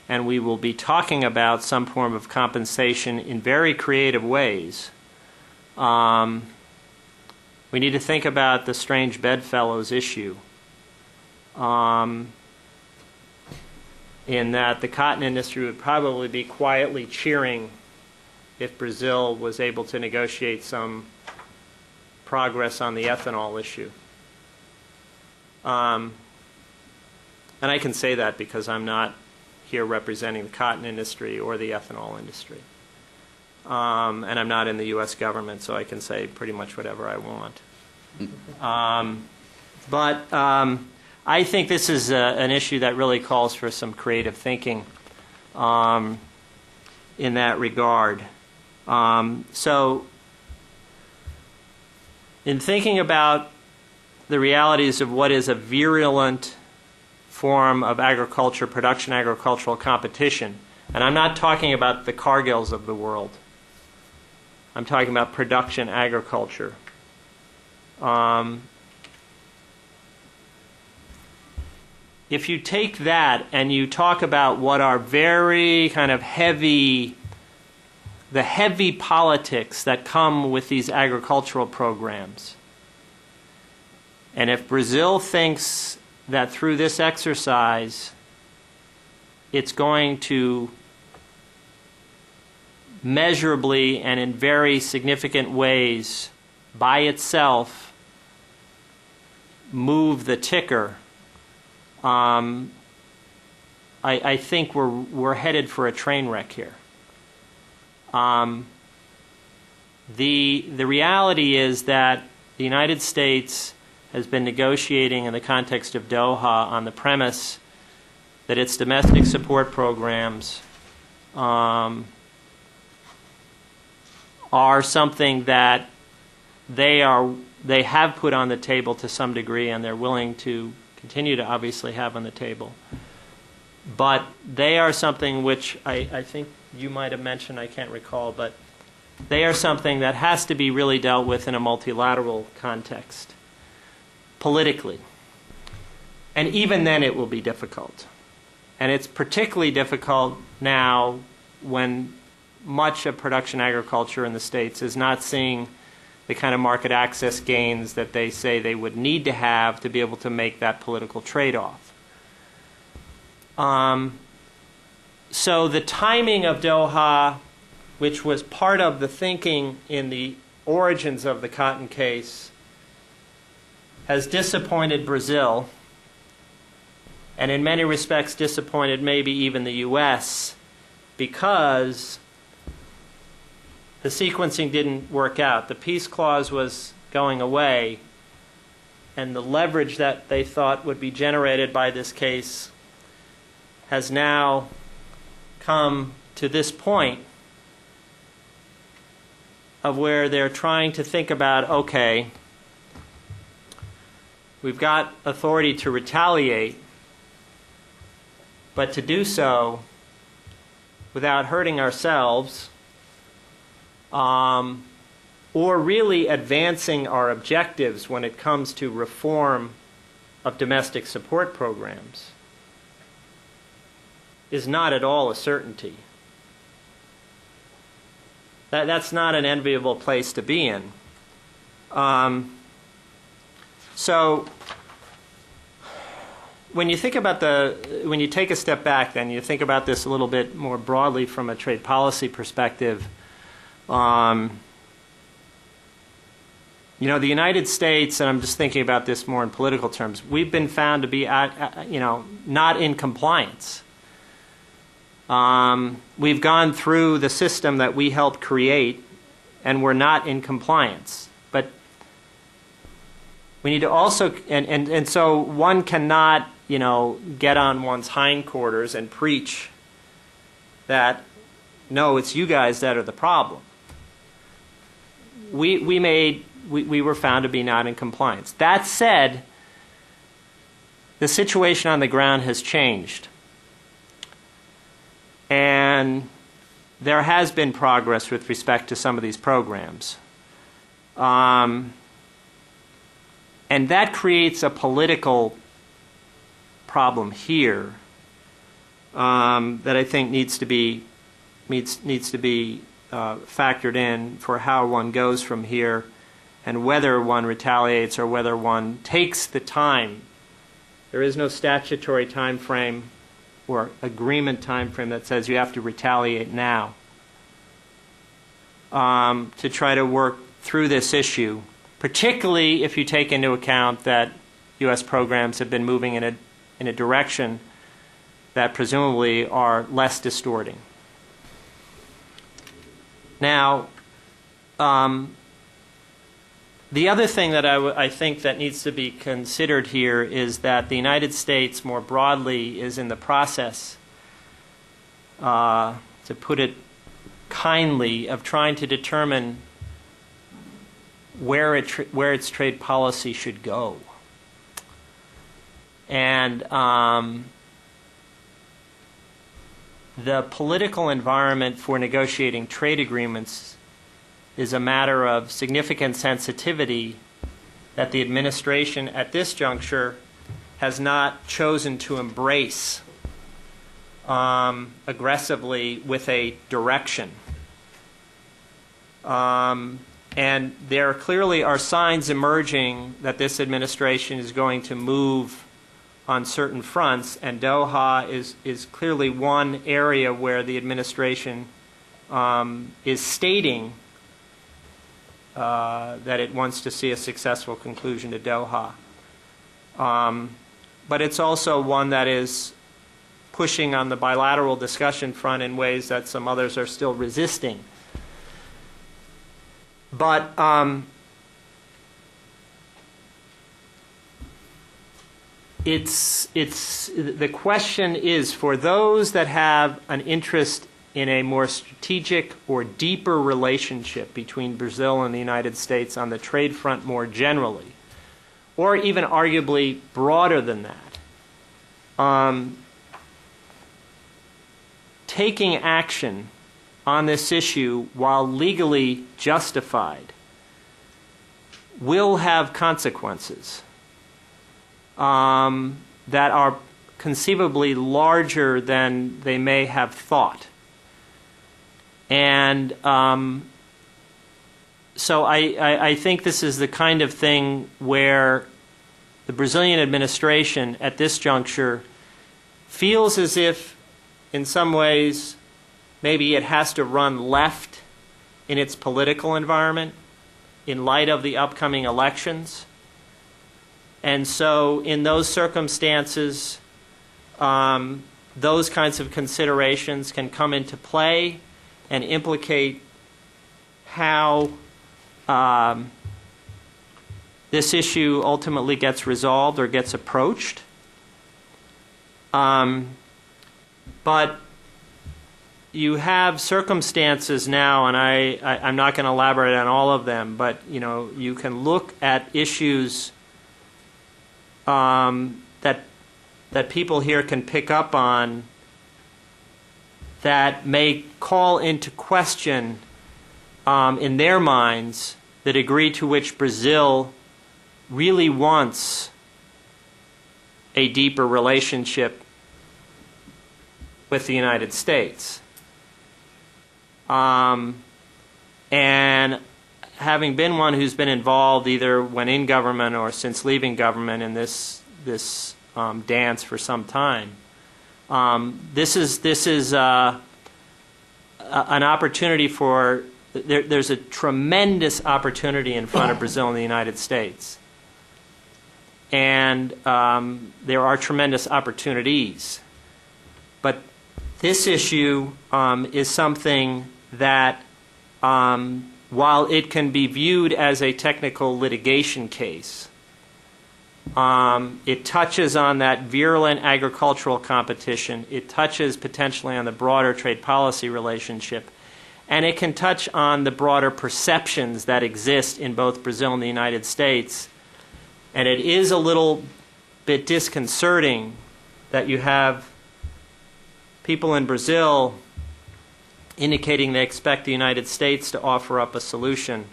and we will be talking about some form of compensation in very creative ways. We need to think about the strange bedfellows issue, in that the cotton industry would probably be quietly cheering if Brazil was able to negotiate some progress on the ethanol issue. And I can say that because I'm not here representing the cotton industry or the ethanol industry. And I'm not in the U.S. government, so I can say pretty much whatever I want. But I think this is an issue that really calls for some creative thinking in that regard. So in thinking about the realities of what is a virulent form of agriculture, production agricultural competition, and I'm not talking about the Cargills of the world. I'm talking about production agriculture. If you take that and you talk about what are very kind of heavy, the heavy politics that come with these agricultural programs, and if Brazil thinks that through this exercise it's going to measurably and in very significant ways by itself move the ticker, I think we're headed for a train wreck here. The reality is that the United States has been negotiating in the context of Doha on the premise that its domestic support programs are something that they have put on the table to some degree, and they're willing to continue to obviously have on the table. But they are something which I think you might have mentioned, I can't recall, but they are something that has to be really dealt with in a multilateral context, politically. And even then it will be difficult. And it's particularly difficult now when much of production agriculture in the States is not seeing the kind of market access gains that they say they would need to have to be able to make that political trade-off. So the timing of Doha, which was part of the thinking in the origins of the cotton case, has disappointed Brazil, and in many respects disappointed maybe even the U.S., because the sequencing didn't work out. The peace clause was going away, and the leverage that they thought would be generated by this case has now come to this point of where they're trying to think about, okay, we've got authority to retaliate, but to do so without hurting ourselves, or really advancing our objectives when it comes to reform of domestic support programs, is not at all a certainty. That's not an enviable place to be in. So when you think about when you take a step back, then you think about this a little bit more broadly from a trade policy perspective. The United States, and I'm just thinking about this more in political terms, we've been found to be, not in compliance. We've gone through the system that we helped create, and we're not in compliance. But we need to also, and so one cannot, get on one's hindquarters and preach that, no, it's you guys that are the problem. We were found to be not in compliance. That said, the situation on the ground has changed. And there has been progress with respect to some of these programs. And that creates a political problem here that I think needs to be factored in for how one goes from here, and whether one retaliates or whether one takes the time. There is no statutory time frame or agreement time frame that says you have to retaliate now, to try to work through this issue, particularly if you take into account that U.S. programs have been moving in a direction that presumably are less distorting. Now, the other thing that I think that needs to be considered here is that the United States more broadly is in the process, to put it kindly, of trying to determine where its trade policy should go. And the political environment for negotiating trade agreements is a matter of significant sensitivity that the administration at this juncture has not chosen to embrace aggressively with a direction. And there clearly are signs emerging that this administration is going to move on certain fronts, and Doha is clearly one area where the administration is stating that it wants to see a successful conclusion to Doha. But it's also one that is pushing on the bilateral discussion front in ways that some others are still resisting. But the question is, for those that have an interest in a more strategic or deeper relationship between Brazil and the United States on the trade front more generally, or even arguably broader than that, taking action on this issue while legally justified will have consequences that are conceivably larger than they may have thought. And so I think this is the kind of thing where the Brazilian administration at this juncture feels as if, in some ways, maybe it has to run left in its political environment in light of the upcoming elections. And so in those circumstances, those kinds of considerations can come into play and implicate how this issue ultimately gets resolved or gets approached. But you have circumstances now, and I'm not going to elaborate on all of them, but you can look at issues that people here can pick up on that may call into question in their minds the degree to which Brazil really wants a deeper relationship with the United States. And having been one who's been involved either when in government or since leaving government in this dance for some time, this is an opportunity for. There's a tremendous opportunity in front of Brazil and the United States, and there are tremendous opportunities. But this issue is something that, while it can be viewed as a technical litigation case, it touches on that virulent agricultural competition. It touches potentially on the broader trade policy relationship. And it can touch on the broader perceptions that exist in both Brazil and the United States. And it is a little bit disconcerting that you have people in Brazil indicating they expect the United States to offer up a solution,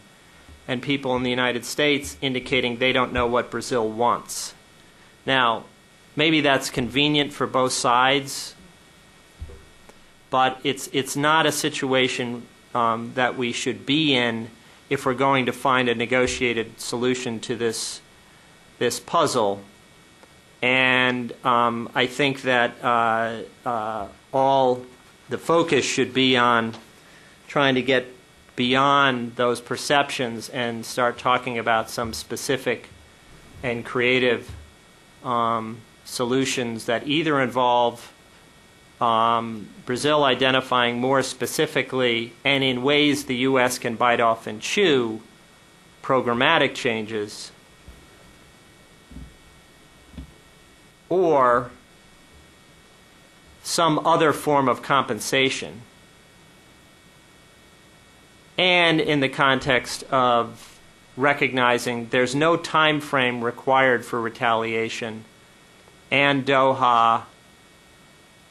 and people in the United States indicating they don't know what Brazil wants. Now, maybe that's convenient for both sides, but it's not a situation that we should be in if we're going to find a negotiated solution to this puzzle. And I think that all the focus should be on trying to get beyond those perceptions and start talking about some specific and creative solutions that either involve Brazil identifying more specifically and in ways the U.S. can bite off and chew programmatic changes, or some other form of compensation. And in the context of recognizing there's no time frame required for retaliation, and Doha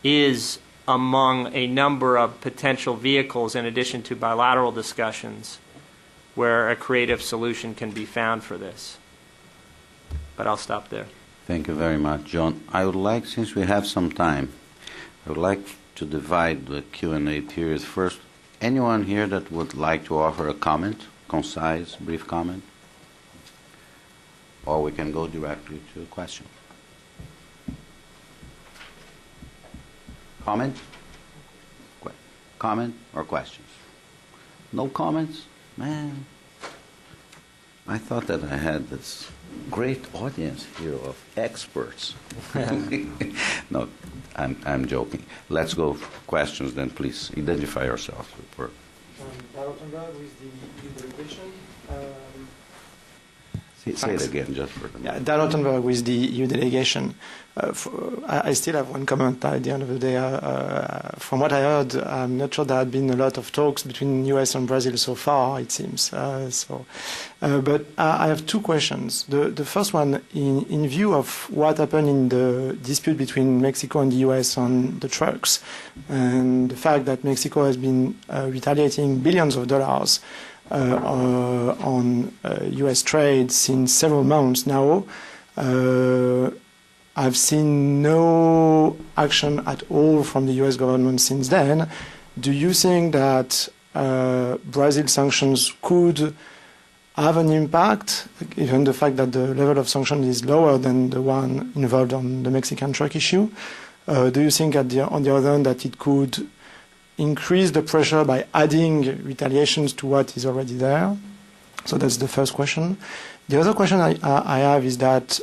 is among a number of potential vehicles in addition to bilateral discussions where a creative solution can be found for this. But I'll stop there. Thank you very much, John. I would like, since we have some time, I would like to divide the Q&A period. First, anyone here that would like to offer a comment, concise, brief comment? Or we can go directly to a question. Comment? Comment or questions? No comments? Man, I thought that I had this great audience here of experts. No, I'm joking. Let's go for questions then, please. Identify yourself. With the Delegation. Say it again, just for the Yeah, Dan Rottenberg with the EU delegation. I still have one comment at the end of the day. From what I heard, I'm not sure there had been a lot of talks between US and Brazil so far, it seems. But I have two questions. The first one, in view of what happened in the dispute between Mexico and the US on the trucks, and the fact that Mexico has been retaliating billions of dollars on US trade since several months now, I've seen no action at all from the US government since then. Do you think that Brazil sanctions could have an impact, given the fact that the level of sanctions is lower than the one involved on the Mexican truck issue? Do you think on the other hand that it could increase the pressure by adding retaliations to what is already there? So that's the first question. The other question I have is that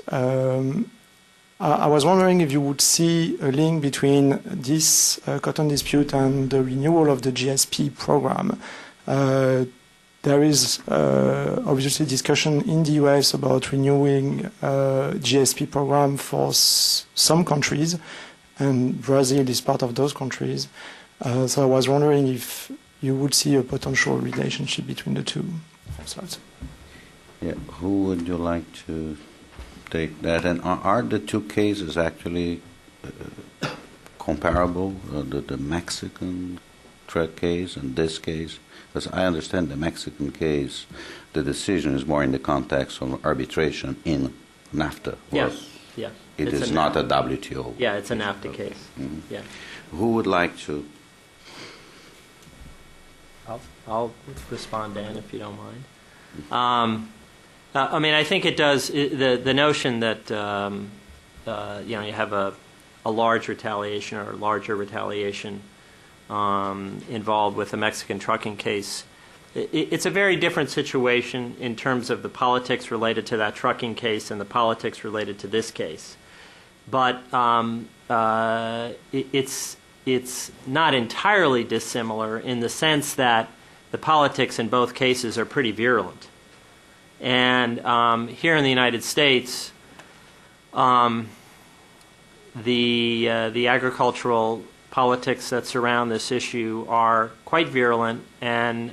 I was wondering if you would see a link between this cotton dispute and the renewal of the GSP program. There is obviously discussion in the US about renewing GSP program for some countries, and Brazil is part of those countries. So I was wondering if you would see a potential relationship between the two. Yeah, who would you like to take that? And are the two cases actually comparable, the Mexican truck case and this case? Because I understand the Mexican case, the decision is more in the context of arbitration in NAFTA. Yes, yeah. It is not a WTO. Yeah, it's a NAFTA case. Mm-hmm. Yeah. Who would like to? I'll respond, Dan, if you don't mind. I mean, I think it does. The notion that you have a large retaliation or larger retaliation involved with the Mexican trucking case, it's a very different situation in terms of the politics related to that trucking case and the politics related to this case. But it's not entirely dissimilar in the sense that the politics in both cases are pretty virulent. And here in the United States, the agricultural politics that surround this issue are quite virulent, and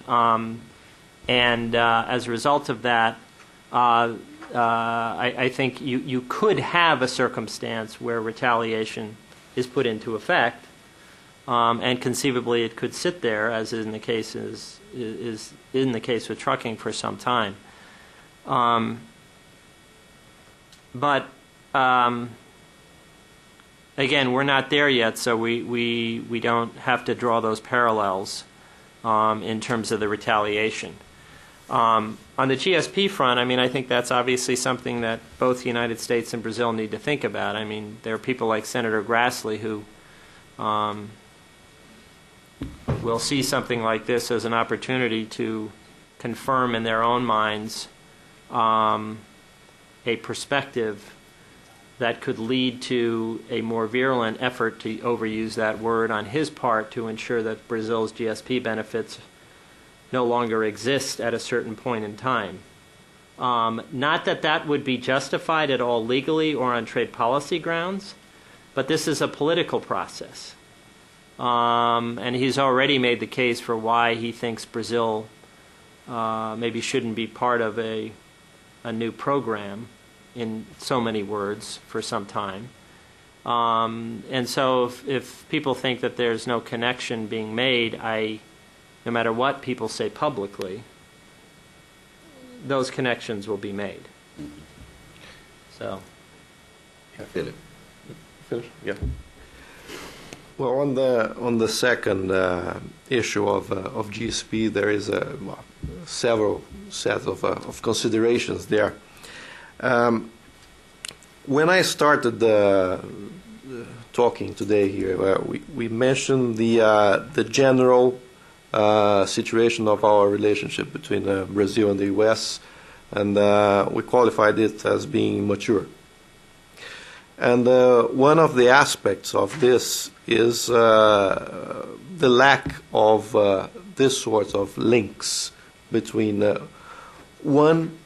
as a result of that, I think you could have a circumstance where retaliation is put into effect, and conceivably it could sit there, as in the case is in the case with trucking, for some time. But again, we're not there yet, so we don't have to draw those parallels in terms of the retaliation. On the GSP front, I mean, I think that's obviously something that both the United States and Brazil need to think about. I mean, there are people like Senator Grassley who will see something like this as an opportunity to confirm in their own minds a perspective that could lead to a more virulent effort, to overuse that word, on his part to ensure that Brazil's GSP benefits no longer exist at a certain point in time. Not that that would be justified at all legally or on trade policy grounds, but this is a political process. And he's already made the case for why he thinks Brazil maybe shouldn't be part of a new program, in so many words, for some time. And so if people think that there's no connection being made, no matter what people say publicly, those connections will be made. So. Philip. Finish? Yeah. Well, on the second issue of GSP, there is several sets of considerations there. When I started talking today here, we mentioned the general situation of our relationship between Brazil and the U.S., and we qualified it as being mature. And one of the aspects of this is the lack of this sort of links between one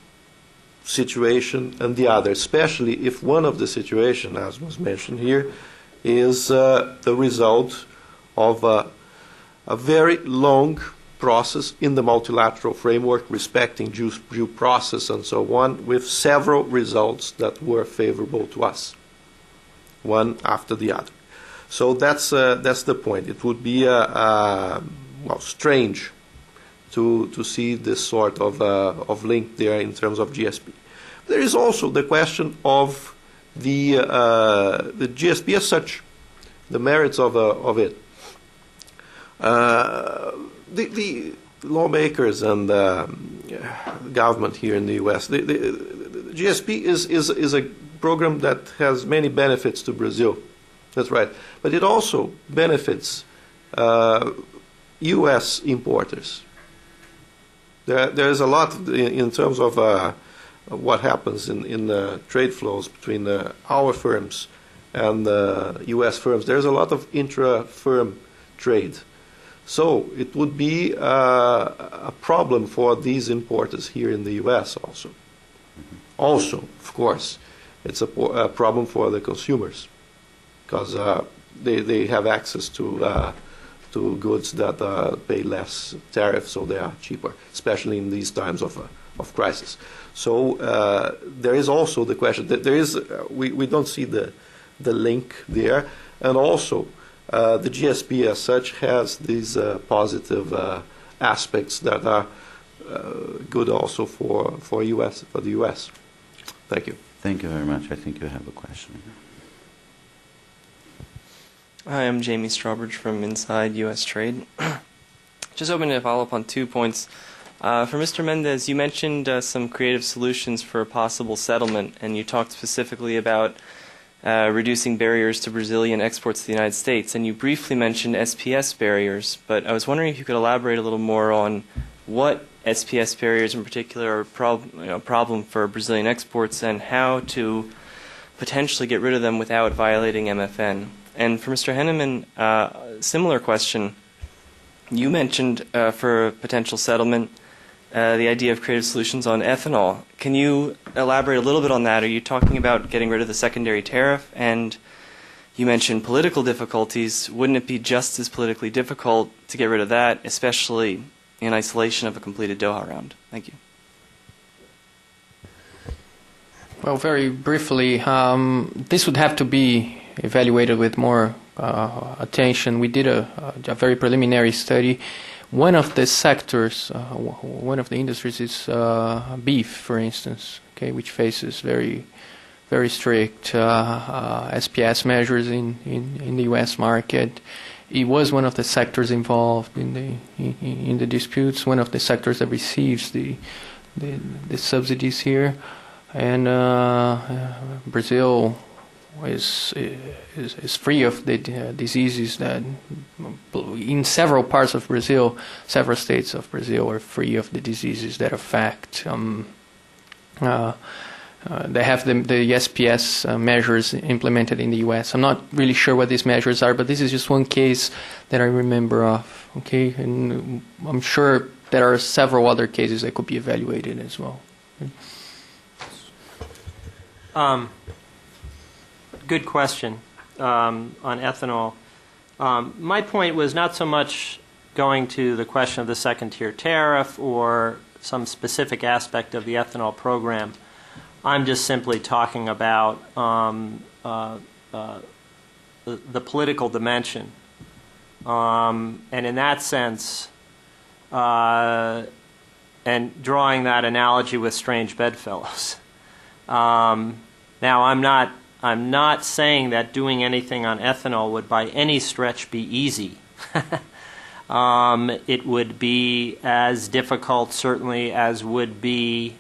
situation and the other, especially if one of the situations, as was mentioned here, is the result of a very long process in the multilateral framework, respecting due process and so on, with several results that were favorable to us, one after the other. So that's the point. It would be strange to see this sort of link there in terms of GSP. There is also the question of the GSP as such, the merits of it. The lawmakers and government here in the U.S., the GSP is a program that has many benefits to Brazil. That's right. But it also benefits U.S. importers. There is a lot in terms of what happens in the trade flows between our firms and U.S. firms. There's a lot of intra-firm trade. So it would be a problem for these importers here in the U.S. also. Also, of course, it's a problem for the consumers because they have access to goods that pay less tariff, so they are cheaper, especially in these times of crisis. So there is also the question that there is we don't see the link there, and also the GSP as such has these positive aspects that are good also for the U.S. Thank you. Thank you very much. I think you have a question. Hi, I'm Jamie Strawbridge from Inside U.S. Trade. Just hoping to follow up on 2 points. For Mr. Mendez, you mentioned some creative solutions for a possible settlement, and you talked specifically about reducing barriers to Brazilian exports to the United States, and you briefly mentioned SPS barriers, but I was wondering if you could elaborate a little more on what SPS barriers in particular are a problem for Brazilian exports and how to potentially get rid of them without violating MFN. And for Mr. Henneman, similar question. You mentioned for a potential settlement the idea of creative solutions on ethanol. Can you elaborate a little bit on that? Are you talking about getting rid of the secondary tariff? And you mentioned political difficulties. Wouldn't it be just as politically difficult to get rid of that, especially in isolation of a completed Doha round? Thank you. Well, very briefly, this would have to be evaluated with more attention. We did a very preliminary study. One of the sectors, one of the industries is beef, for instance, okay, which faces very strict SPS measures in the U.S. market. It was one of the sectors involved in the disputes, one of the sectors that receives the subsidies here, and Brazil is free of the diseases that in several parts of Brazil, several states of Brazil are free of the diseases that affect. They have the SPS measures implemented in the U.S. I'm not really sure what these measures are, but this is just one case that I remember of. Okay, and I'm sure there are several other cases that could be evaluated as well. Good question on ethanol. My point was not so much going to the question of the second-tier tariff or some specific aspect of the ethanol program. I'm just simply talking about the political dimension. And in that sense, and drawing that analogy with strange bedfellows. Now, I'm not saying that doing anything on ethanol would by any stretch be easy. It would be as difficult, certainly, as would be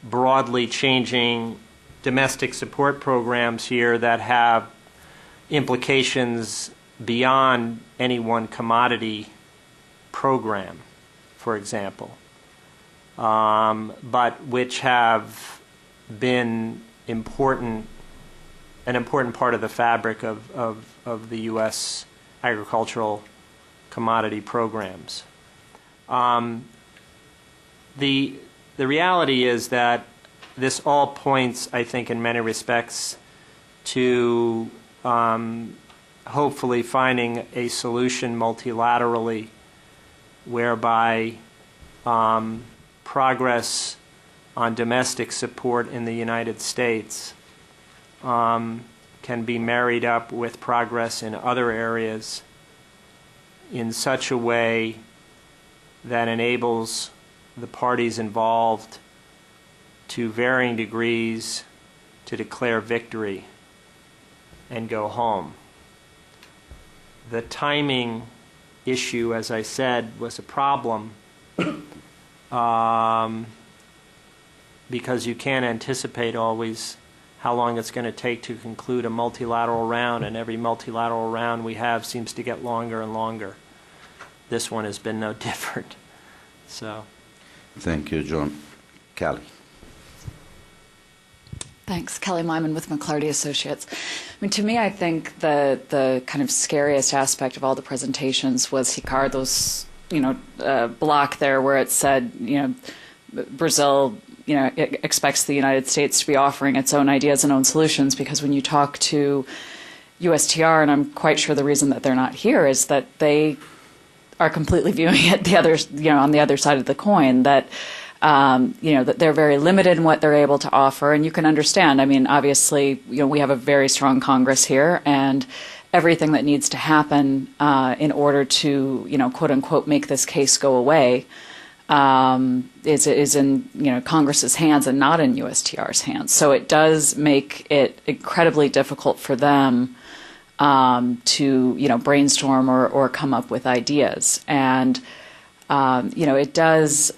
broadly changing domestic support programs here that have implications beyond any one commodity program, for example, but which have been an important part of the fabric of the U.S. agricultural commodity programs. The the reality is that this all points, I think, in many respects, to hopefully finding a solution multilaterally whereby progress on domestic support in the United States can be married up with progress in other areas in such a way that enables the parties involved to varying degrees to declare victory and go home. The timing issue, as I said, was a problem because you can't anticipate always how long it's going to take to conclude a multilateral round, and every multilateral round we have seems to get longer and longer. This one has been no different. So, thank you, John. Callie. Thanks. Kelly Myman with McClarty Associates. I mean, to me, I think the kind of scariest aspect of all the presentations was Ricardo's, block there where it said, Brazil, expects the United States to be offering its own ideas and own solutions, because when you talk to USTR, and I'm quite sure the reason that they're not here is that they are completely viewing it on the other side of the coin, that that they're very limited in what they're able to offer. And you can understand, I mean, obviously, we have a very strong Congress here, and everything that needs to happen in order to, quote unquote, make this case go away is in, Congress's hands and not in USTR's hands. So it does make it incredibly difficult for them to, brainstorm or come up with ideas. And it does,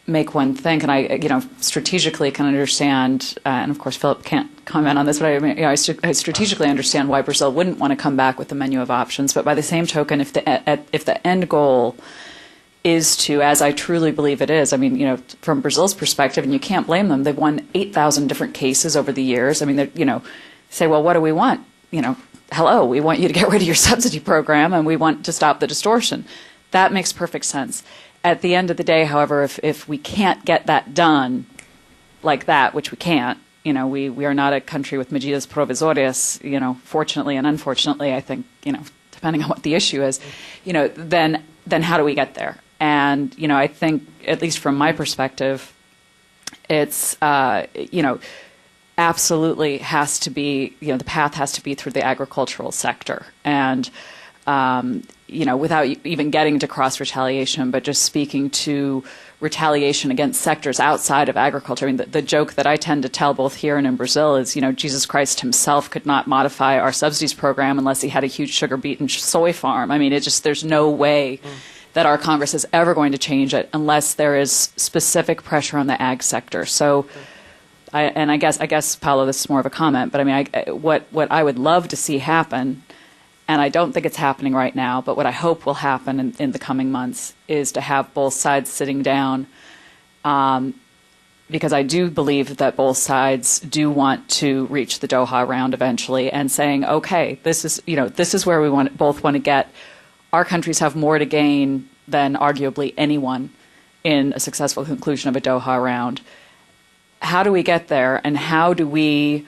make one think, and I, strategically can understand, and of course Philip can't comment on this, but I strategically understand why Brazil wouldn't want to come back with a menu of options. But by the same token, if the end goal is to, as I truly believe it is, I mean, from Brazil's perspective, and you can't blame them, they've won 8,000 different cases over the years. I mean, say, well, what do we want? Hello, we want you to get rid of your subsidy program, and we want to stop the distortion. That makes perfect sense. At the end of the day, however, if we can't get that done like that, which we can't, we are not a country with medidas provisorias, fortunately and unfortunately, I think, depending on what the issue is, then how do we get there? And, I think, at least from my perspective, it's, absolutely has to be, the path has to be through the agricultural sector. And, without even getting to cross-retaliation, but just speaking to retaliation against sectors outside of agriculture. I mean, the joke that I tend to tell both here and in Brazil is, Jesus Christ himself could not modify our subsidies program unless he had a huge sugar beet and soy farm. I mean, there's no way that our Congress is ever going to change it unless there is specific pressure on the ag sector. So, I guess, Paolo, this is more of a comment, but I mean, what I would love to see happen, and I don't think it's happening right now, but what I hope will happen in the coming months is to have both sides sitting down, because I do believe that both sides do want to reach the Doha round eventually, and saying, okay, this is where we both want to get. Our countries have more to gain than arguably anyone in a successful conclusion of a Doha round. How do we get there, and how do we,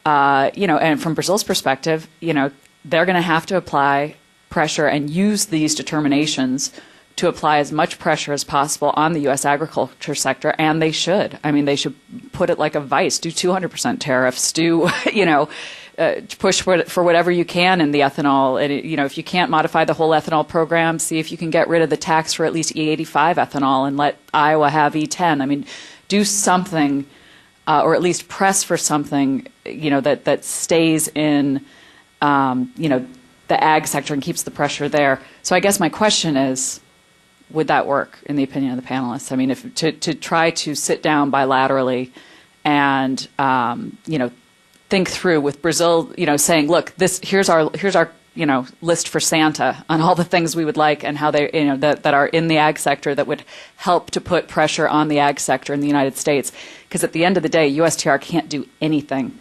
and from Brazil's perspective, they're going to have to apply pressure and use these determinations to apply as much pressure as possible on the U.S. agriculture sector, and they should. I mean, they should put it like a vice, do 200% tariffs, push for whatever you can in the ethanol. And, if you can't modify the whole ethanol program, see if you can get rid of the tax for at least E85 ethanol and let Iowa have E10. I mean, do something, or at least press for something, that stays in, the ag sector and keeps the pressure there. So I guess my question is, would that work in the opinion of the panelists? I mean, if to try to sit down bilaterally and, think through with Brazil, saying, look, here's our list for Santa on all the things we would like and how they, that are in the ag sector that would help to put pressure on the ag sector in the United States. Because at the end of the day, USTR can't do anything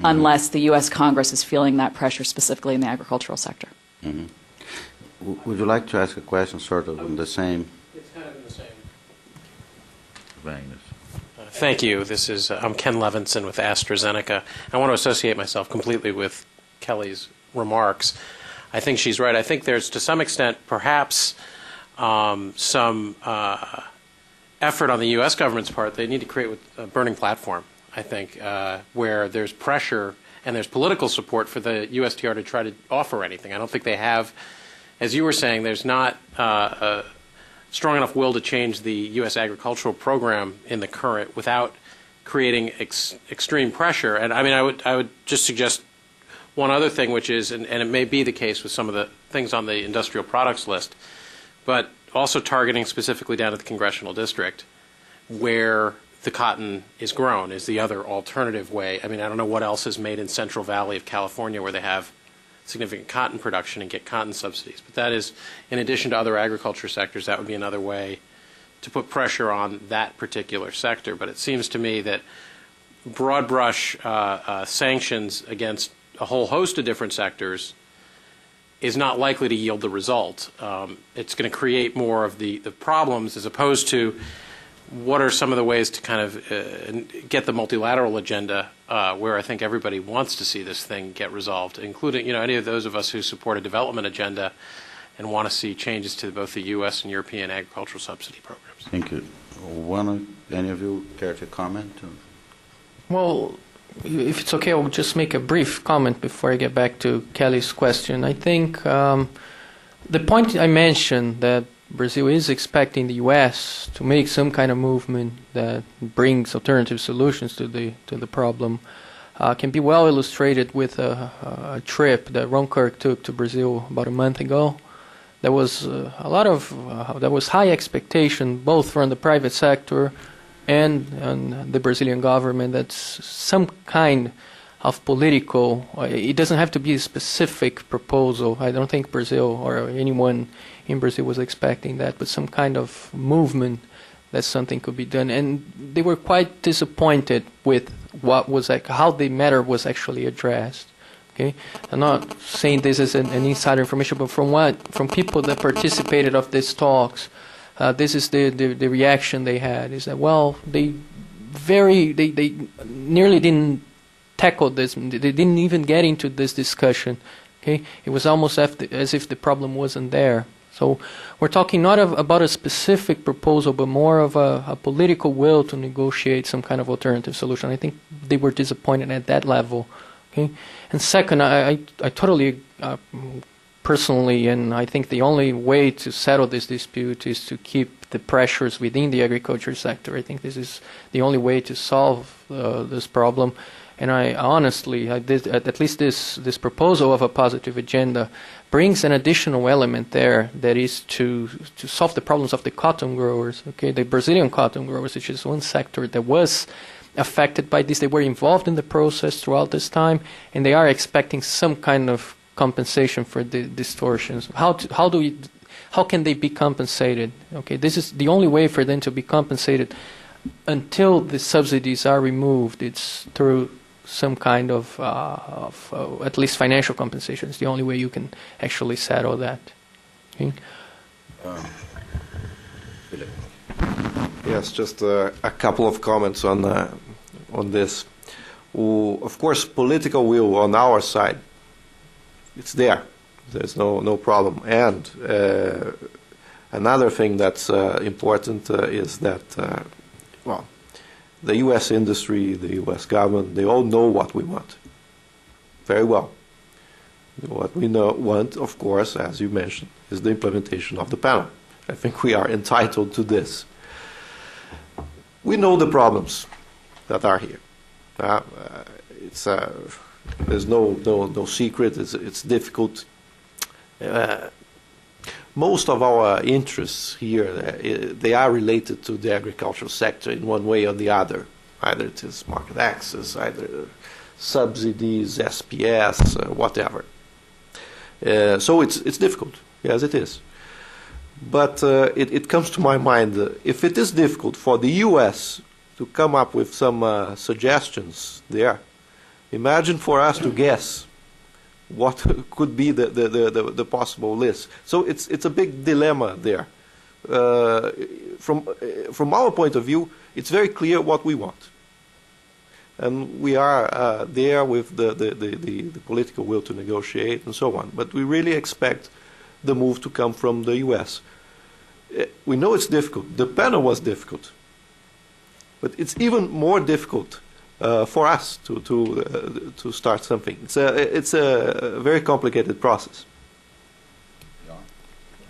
unless the U.S. Congress is feeling that pressure specifically in the agricultural sector. Would you like to ask a question sort of on the same? It's kind of in the same Thank you. I'm Ken Levinson with AstraZeneca. I want to associate myself completely with Kelly's remarks. I think she's right. I think there's, to some extent, perhaps some effort on the U.S. government's part. They need to create a burning platform, I think, where there's pressure and there's political support for the USTR to try to offer anything. I don't think they have, as you were saying, there's not a strong enough will to change the U.S. agricultural program in the current without creating extreme pressure. And I mean, I would just suggest one other thing, which is, and it may be the case with some of the things on the industrial products list, but also targeting specifically down to the congressional district where the cotton is grown is the other alternative way. I mean, I don't know what else is made in Central Valley of California where they have significant cotton production and get cotton subsidies. But that is, in addition to other agriculture sectors, that would be another way to put pressure on that particular sector. But it seems to me that broad brush sanctions against a whole host of different sectors is not likely to yield the result. It's going to create more of the problems as opposed to what are some of the ways to kind of get the multilateral agenda where I think everybody wants to see this thing get resolved, including, you know, any of those of us who support a development agenda and want to see changes to both the U.S. and European agricultural subsidy programs. Thank you. Any of you care to comment? Well, if it's okay, I'll just make a brief comment before I get back to Kelly's question. I think the point I mentioned that Brazil is expecting the U.S. to make some kind of movement that brings alternative solutions to the problem can be well illustrated with a trip that Ron Kirk took to Brazil about a month ago. There was there was high expectation both from the private sector and the Brazilian government that some kind of political, it doesn't have to be a specific proposal. I don't think Brazil or anyone in Brazil was expecting that, but some kind of movement that something could be done. And they were quite disappointed with what was how the matter was actually addressed. Okay, I'm not saying this is an insider information, but from people that participated of these talks, this is the reaction they had, is that, well, they nearly didn't tackle this. They didn't even get into this discussion. Okay, it was almost as if the problem wasn't there. So we're talking not about a specific proposal, but more of a political will to negotiate some kind of alternative solution. I think they were disappointed at that level. Okay, and second, I totally personally, and I think the only way to settle this dispute is to keep the pressures within the agriculture sector. I think this is the only way to solve this problem. And I honestly, at least this proposal of a positive agenda brings an additional element there, that is to solve the problems of the cotton growers. Okay, the Brazilian cotton growers, which is one sector that was affected by this. They were involved in the process throughout this time, and they are expecting some kind of compensation for the distortions. How can they be compensated? Okay, this is the only way for them to be compensated until the subsidies are removed. It's through some kind of at least financial compensation. It's the only way you can actually settle that. Okay? Philip. Yes, just a couple of comments on this. Of course, political will on our side, it's there. There's no problem. And another thing that's important is that, the U.S. industry, the U.S. government, they all know what we want very well. What we want, of course, as you mentioned, is the implementation of the panel. I think we are entitled to this. We know the problems that are here. There's no secret. It's difficult. Most of our interests here, they are related to the agricultural sector in one way or the other. Either it is market access, either subsidies, SPS, whatever. So it's difficult. Yes, it is. But it comes to my mind, if it is difficult for the U.S. to come up with some suggestions there, imagine for us to guess what could be the possible list. So it's a big dilemma there. From our point of view, It's very clear what we want. And we are there with the political will to negotiate and so on. But we really expect the move to come from the U.S. We know it's difficult. The panel was difficult. But it's even more difficult for us to start something. It's a very complicated process.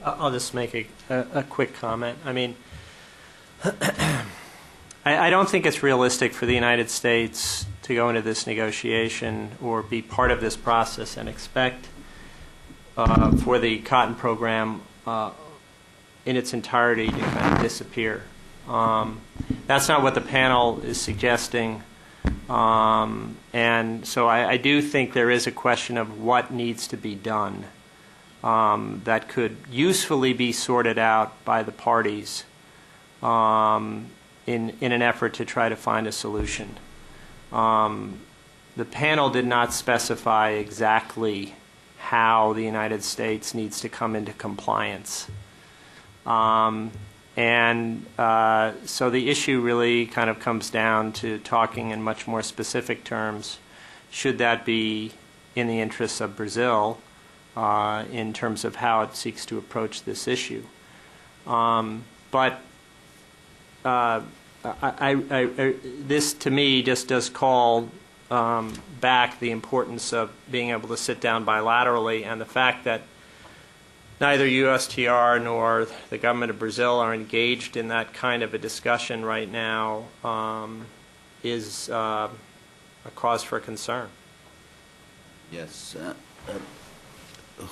I'll just make a quick comment. I mean, I don't think it's realistic for the United States to go into this negotiation or be part of this process and expect for the cotton program in its entirety to kind of disappear. That's not what the panel is suggesting. And so I do think there is a question of what needs to be done that could usefully be sorted out by the parties in an effort to try to find a solution. The panel did not specify exactly how the United States needs to come into compliance. So the issue really kind of comes down to talking in much more specific terms. Should that be in the interests of Brazil in terms of how it seeks to approach this issue? This, to me, just does call back the importance of being able to sit down bilaterally, and the fact that neither USTR nor the government of Brazil are engaged in that kind of a discussion right now is a cause for concern. Yes.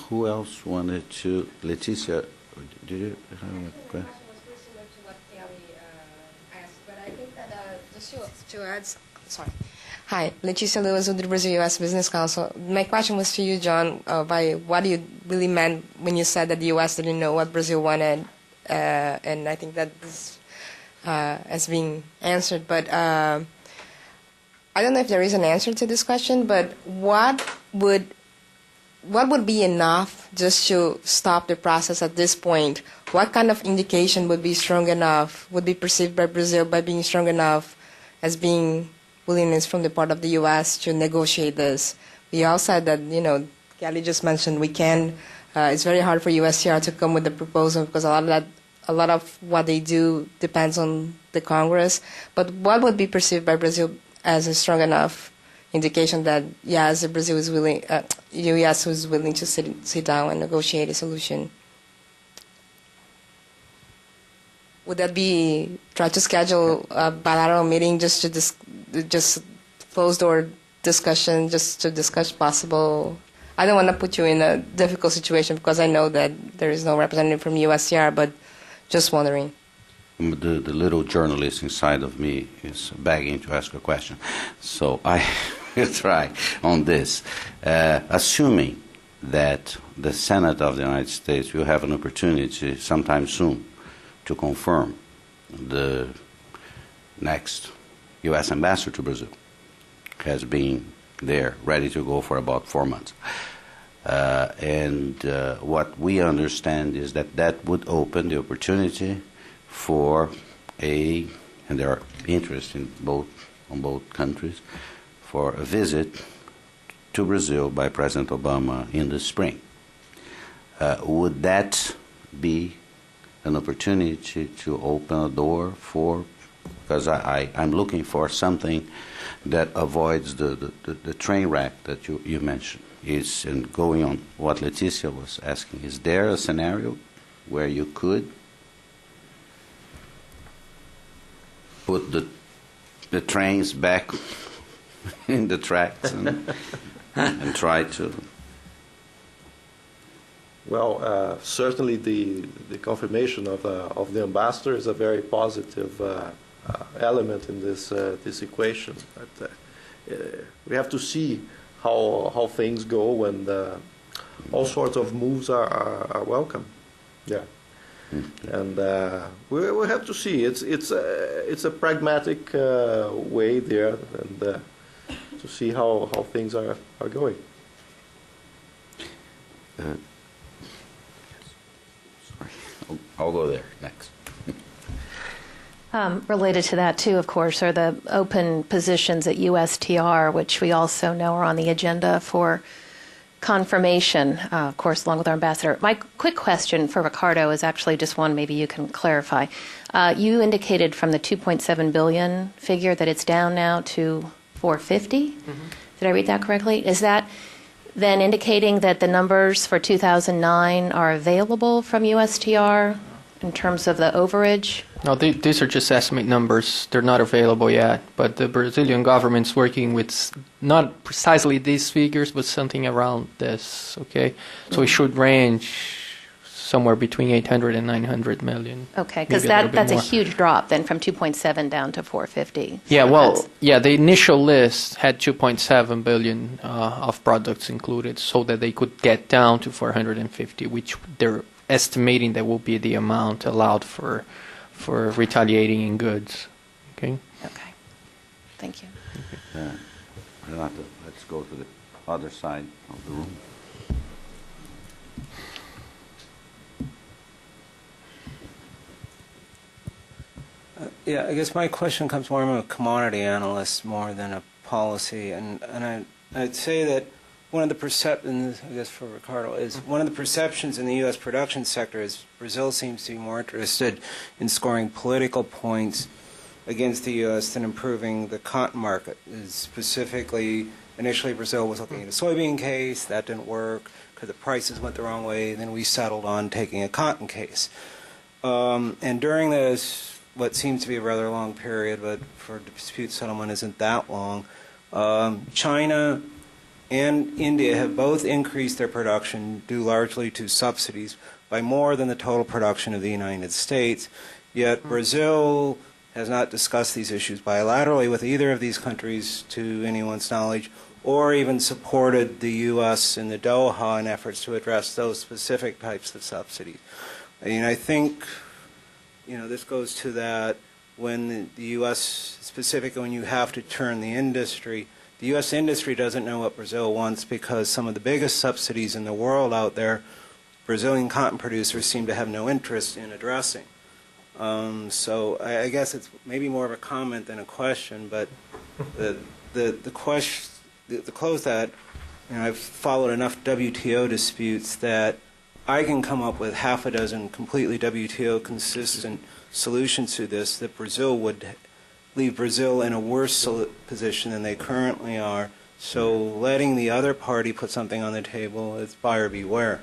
Who else wanted to? Leticia, did you have a question? To add, sorry. Hi, Leticia Lewis with the Brazil U.S. Business Council. My question was to you, John, by what you really meant when you said that the U.S. didn't know what Brazil wanted, and I think that this has been answered. But I don't know if there is an answer to this question, but what would be enough just to stop the process at this point? What kind of indication would be strong enough, would be perceived by Brazil by being strong enough as being willingness from the part of the U.S. to negotiate this? We all said that, Kelly just mentioned we can. It's very hard for USTR to come with a proposal because a lot of what they do depends on the Congress. But what would be perceived by Brazil as a strong enough indication that yes, Brazil is willing, U.S. is willing to sit down and negotiate a solution? Would that be try to schedule a bilateral meeting just to just closed door discussion, just to discuss possible? I don't want to put you in a difficult situation because I know that there is no representative from USTR, but just wondering. The little journalist inside of me is begging to ask a question, so I will try on this. Assuming that the Senate of the United States will have an opportunity sometime soon to confirm the next U.S. ambassador to Brazil, has been there, ready to go for about 4 months. What we understand is that would open the opportunity for and there are interest on both countries, for a visit to Brazil by President Obama in the spring. Would that be an opportunity to open a door for, because I'm looking for something that avoids the train wreck that you mentioned. And going on what Leticia was asking, is there a scenario where you could put the trains back in the tracks and try to? Well, certainly the confirmation of the ambassador is a very positive element in this equation. But we have to see how things go, and all sorts of moves are welcome. Yeah, and we have to see. It's a pragmatic way there, and to see how things are going. I'll go there next. Related to that, too, of course, are the open positions at USTR, which we also know are on the agenda for confirmation, of course, along with our ambassador. My quick question for Ricardo is actually just one maybe you can clarify. You indicated from the 2.7 billion figure that it's down now to 450. Mm-hmm. Did I read that correctly? Is that then indicating that the numbers for 2009 are available from USTR in terms of the overage? No, these are just estimate numbers. They're not available yet, but the Brazilian government's working with not precisely these figures, but something around this, okay? So it should range somewhere between 800 and 900 million. Okay, because that's a huge drop then from 2.7 down to 450. Yeah, well, yeah, the initial list had 2.7 billion of products included so that they could get down to 450, which they're estimating that will be the amount allowed for retaliating in goods. Okay? Okay. Thank you. Let's go to the other side of the room. Yeah, I guess my question comes more from a commodity analyst more than a policy, and I'd say that one of the perceptions, I guess for Ricardo, is one of the perceptions in the U.S. production sector is Brazil seems to be more interested in scoring political points against the U.S. than improving the cotton market. Specifically, initially Brazil was looking at a soybean case. That didn't work because the prices went the wrong way. Then we settled on taking a cotton case. And during this, what seems to be a rather long period, but for dispute settlement isn't that long, China and India have both increased their production due largely to subsidies by more than the total production of the United States. Yet Brazil has not discussed these issues bilaterally with either of these countries to anyone's knowledge, or even supported the U.S. in the Doha in efforts to address those specific types of subsidies. I mean, I think, this goes to that when the U.S., specifically when you have to turn the industry, the U.S. industry doesn't know what Brazil wants because some of the biggest subsidies in the world out there, Brazilian cotton producers seem to have no interest in addressing. So I guess it's maybe more of a comment than a question, but the question, to close that, I've followed enough WTO disputes that I can come up with half a dozen completely WTO consistent solutions to this that Brazil would leave Brazil in a worse position than they currently are. So letting the other party put something on the table is buyer beware.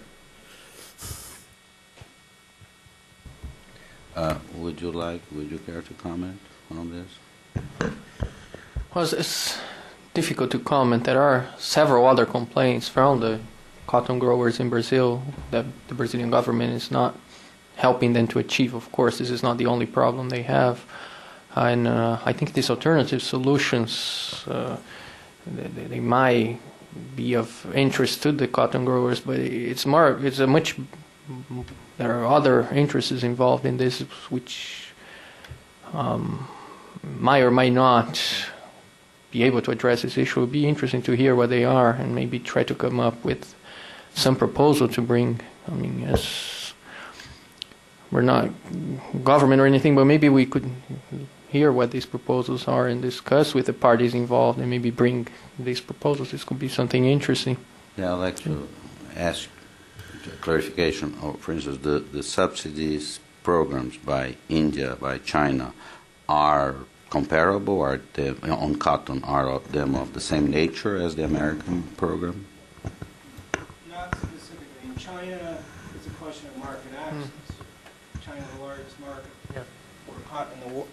Would you care to comment on this? Well, it's difficult to comment. There are several other complaints from the cotton growers in Brazil that the Brazilian government is not helping them to achieve. Of course, this is not the only problem they have. And I think these alternative solutions, they might be of interest to the cotton growers, but there are other interests involved in this which might or might not be able to address this issue. It would be interesting to hear what they are and maybe try to come up with some proposal to bring. Yes, we're not government or anything, but maybe we could hear what these proposals are and discuss with the parties involved and maybe bring these proposals. This could be something interesting. Yeah, I'd like to ask clarification. For instance, the subsidies programs by India, by China, are comparable? Are they, on cotton, are them of the same nature as the American program? Not specifically. In China, it's a question of market access. China is the largest market for cotton in the world.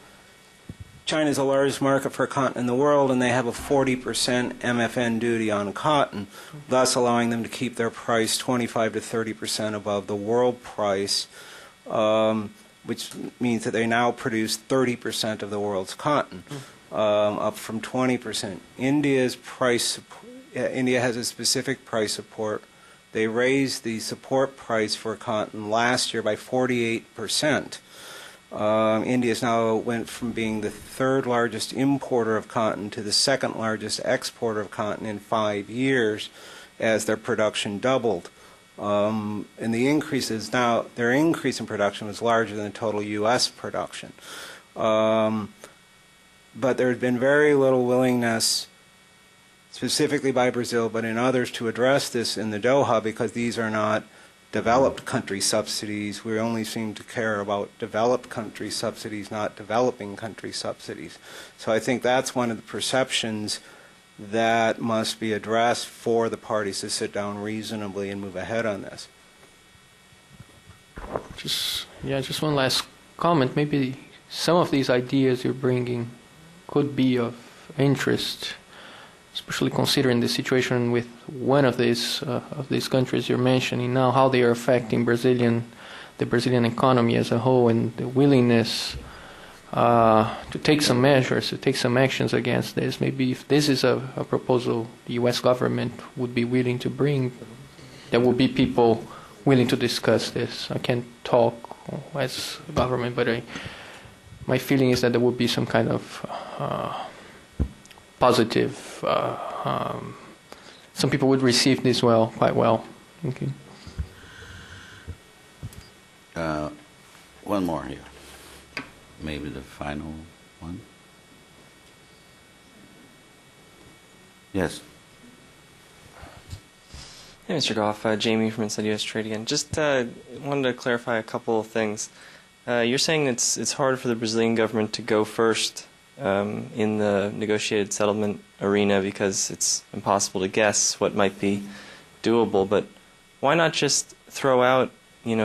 China is the largest market for cotton in the world, and they have a 40% MFN duty on cotton, thus allowing them to keep their price 25 to 30% above the world price, which means that they now produce 30% of the world's cotton, up from 20%. India has a specific price support. They raised the support price for cotton last year by 48%. India now went from being the third largest importer of cotton to the second largest exporter of cotton in 5 years as their production doubled. And the increases now, their increase in production was larger than the total U.S. production. But there's been very little willingness, specifically by Brazil, but in others, to address this in the Doha because these are not developed country subsidies. We only seem to care about developed country subsidies, not developing country subsidies. So I think that's one of the perceptions that must be addressed for the parties to sit down reasonably and move ahead on this. Just one last comment. Maybe some of these ideas you're bringing could be of interest, especially considering the situation with one of these countries you're mentioning now, how they are affecting the Brazilian economy as a whole, and the willingness to take some measures, to take some actions against this. Maybe if this is a proposal the U.S. government would be willing to bring, there will be people willing to discuss this. I can't talk as a government, but my feeling is that there will be some kind of positive. Some people would receive this quite well. Okay. One more here. Maybe the final one. Yes. Hey, Mr. Goff, Jamie from Inside U.S. Trade again. Just wanted to clarify a couple of things. You're saying it's hard for the Brazilian government to go first in the negotiated settlement arena because it's impossible to guess what might be doable. But why not just throw out,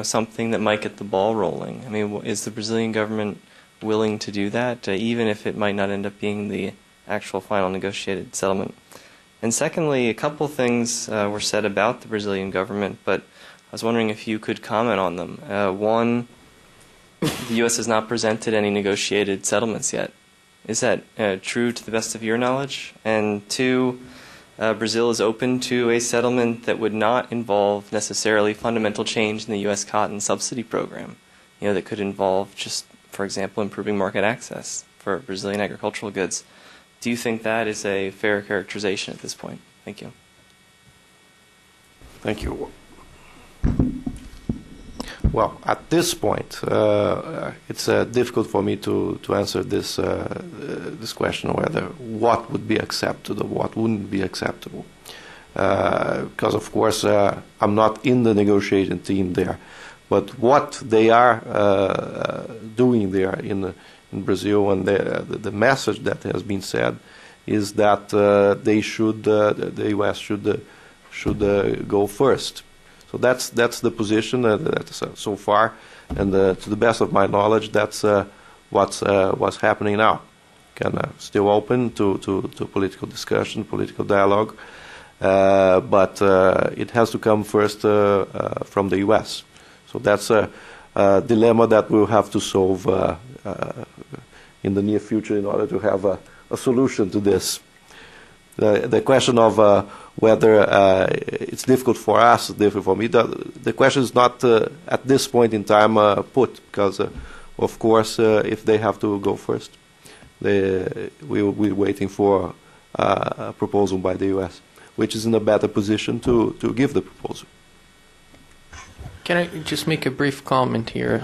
something that might get the ball rolling? I mean, is the Brazilian government willing to do that, even if it might not end up being the actual final negotiated settlement? And secondly, a couple things were said about the Brazilian government, but I was wondering if you could comment on them. One, the U.S. has not presented any negotiated settlements yet. Is that true to the best of your knowledge? And two, Brazil is open to a settlement that would not involve necessarily fundamental change in the U.S. cotton subsidy program, that could involve just, for example, improving market access for Brazilian agricultural goods. Do you think that is a fair characterization at this point? Thank you. Thank you. Well, at this point, it's difficult for me to answer this question, whether what would be acceptable or what wouldn't be acceptable. Because, of course, I'm not in the negotiating team there. But what they are doing there in Brazil, and the message that has been said is that the U.S. should go first. So that's the position so far, and to the best of my knowledge, that's what's happening now. Still open to political discussion, political dialogue, but it has to come first from the U.S. So that's a dilemma that we'll have to solve in the near future in order to have a solution to this. The question of whether it's difficult for us, difficult for me, the question is not at this point in time put, because, of course, if they have to go first, we will be waiting for a proposal by the U.S., which is in a better position to give the proposal. Can I just make a brief comment here?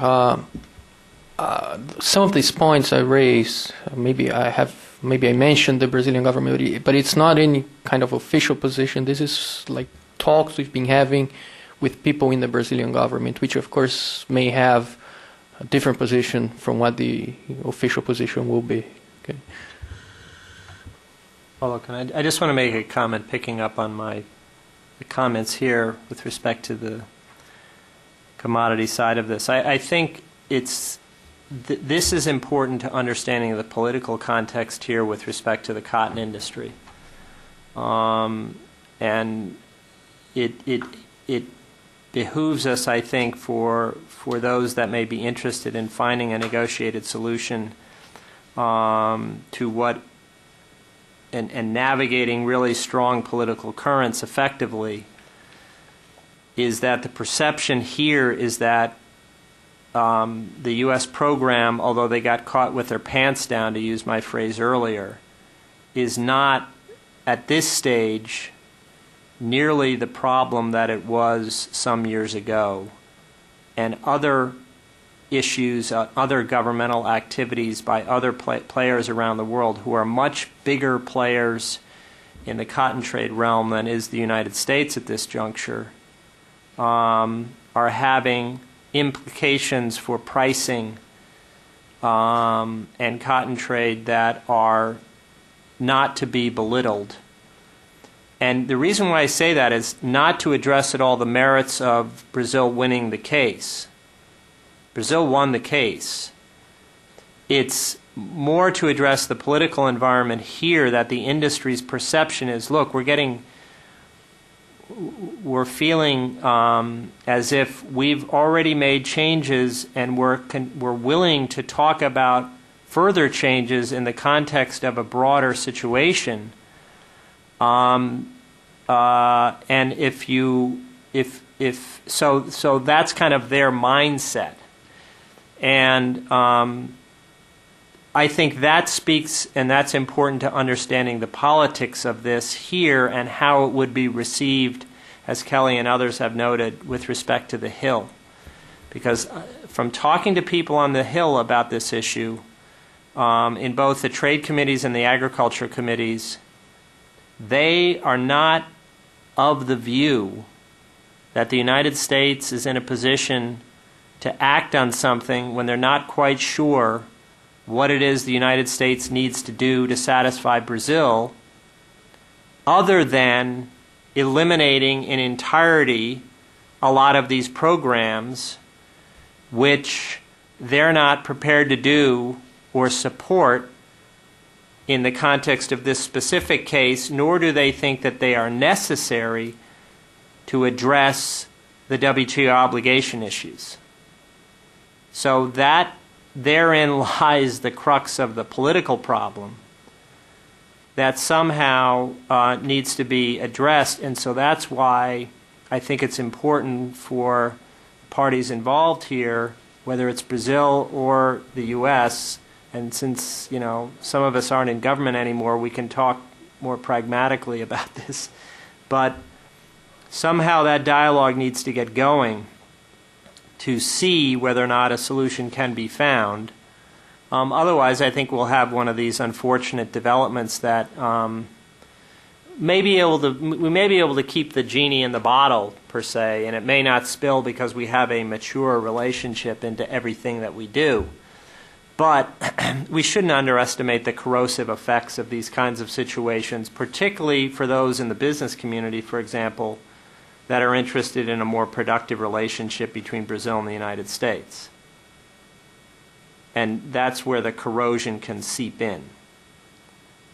Some of these points I raised, maybe I mentioned the Brazilian government, but it's not any kind of official position. This is like talks we've been having with people in the Brazilian government, which of course may have a different position from what the official position will be. Okay. Well, I just want to make a comment picking up on the comments here with respect to the commodity side of this. I think this is important to understanding the political context here with respect to the cotton industry. And it behooves us, I think, for those that may be interested in finding a negotiated solution to what and navigating really strong political currents effectively, is that the perception here is that the U.S. program, although they got caught with their pants down, to use my phrase earlier, is not, at this stage, nearly the problem that it was some years ago. And other issues, other governmental activities by other players around the world who are much bigger players in the cotton trade realm than is the United States at this juncture, are having implications for pricing and cotton trade that are not to be belittled. And the reason why I say that is not to address at all the merits of Brazil winning the case. Brazil won the case. It's more to address the political environment here, that the industry's perception is, look, we're feeling as if we've already made changes and we're willing to talk about further changes in the context of a broader situation. And so that's kind of their mindset. And I think that speaks, and that's important to understanding the politics of this here and how it would be received, as Kelly and others have noted, with respect to the Hill. Because from talking to people on the Hill about this issue, in both the trade committees and the agriculture committees, they are not of the view that the United States is in a position to act on something when they're not quite sure what it is the United States needs to do to satisfy Brazil, other than eliminating in entirety a lot of these programs, which they're not prepared to do or support in the context of this specific case, nor do they think that they are necessary to address the WTO obligation issues. So that therein lies the crux of the political problem that somehow needs to be addressed. And so that's why I think it's important for parties involved here, whether it's Brazil or the U.S., and since, you know, some of us aren't in government anymore, we can talk more pragmatically about this. But somehow that dialogue needs to get going to see whether or not a solution can be found. Otherwise, I think we'll have one of these unfortunate developments that we may be able to keep the genie in the bottle, per se, and it may not spill because we have a mature relationship into everything that we do. But we shouldn't underestimate the corrosive effects of these kinds of situations, particularly for those in the business community, for example, that are interested in a more productive relationship between Brazil and the United States. And that's where the corrosion can seep in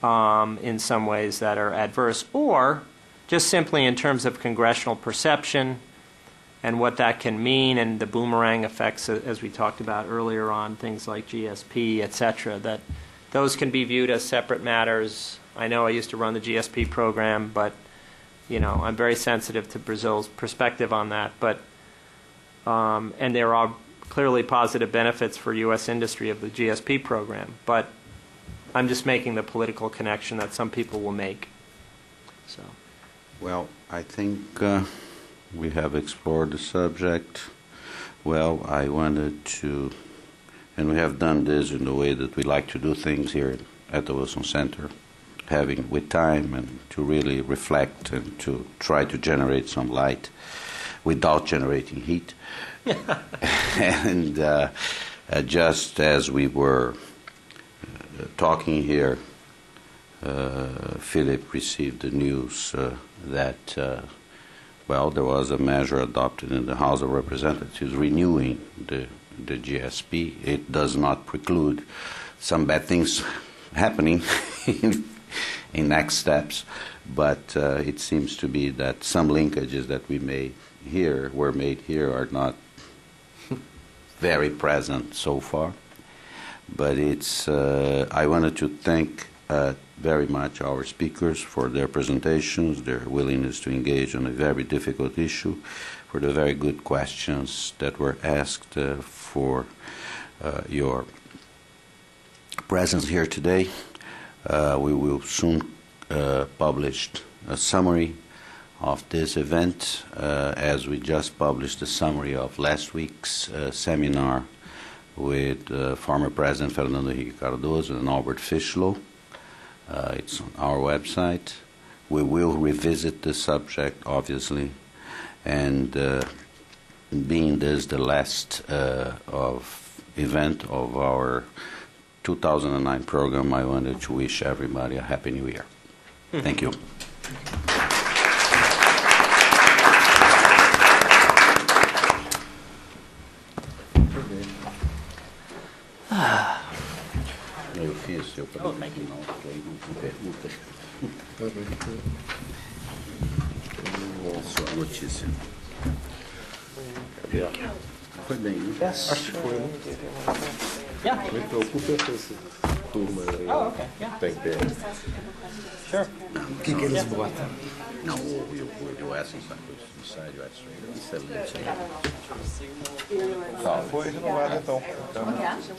some ways that are adverse, or just simply in terms of congressional perception and what that can mean, and the boomerang effects, as we talked about earlier on, things like GSP, et cetera, that those can be viewed as separate matters. I know I used to run the GSP program, but you know, I'm very sensitive to Brazil's perspective on that. But and there are clearly positive benefits for U.S. industry of the GSP program. But I'm just making the political connection that some people will make. So, well, I think we have explored the subject. Well, I wanted to, and we have done this in the way that we like to do things here at the Wilson Center, having with time and to really reflect and to try to generate some light without generating heat. And just as we were talking here, Philip received the news that well, there was a measure adopted in the House of Representatives renewing the GSP. It does not preclude some bad things happening in next steps, but it seems to be that some linkages that were made here are not very present so far. But it's I wanted to thank very much our speakers for their presentations, their willingness to engage on a very difficult issue, for the very good questions that were asked, for your presence here today. We will soon publish a summary of this event, as we just published a summary of last week's seminar with former President Fernando Henrique Cardoso and Albert Fischlow. It's on our website. We will revisit the subject, obviously, and being this the last event of our 2009 program, I wanted to wish everybody a Happy New Year. Thank you. Eu fiz, eu também não, porque aí não pergunta. Sua notícia. Foi bem, né? Yes. Acho que foi, né? Yeah. Me preocupa essa turma aí. Oh, okay. Yeah. Tem que ter. Sure. O que eles botam? Não, o US inside US Trade. Excelente. Tá, foi renovado então.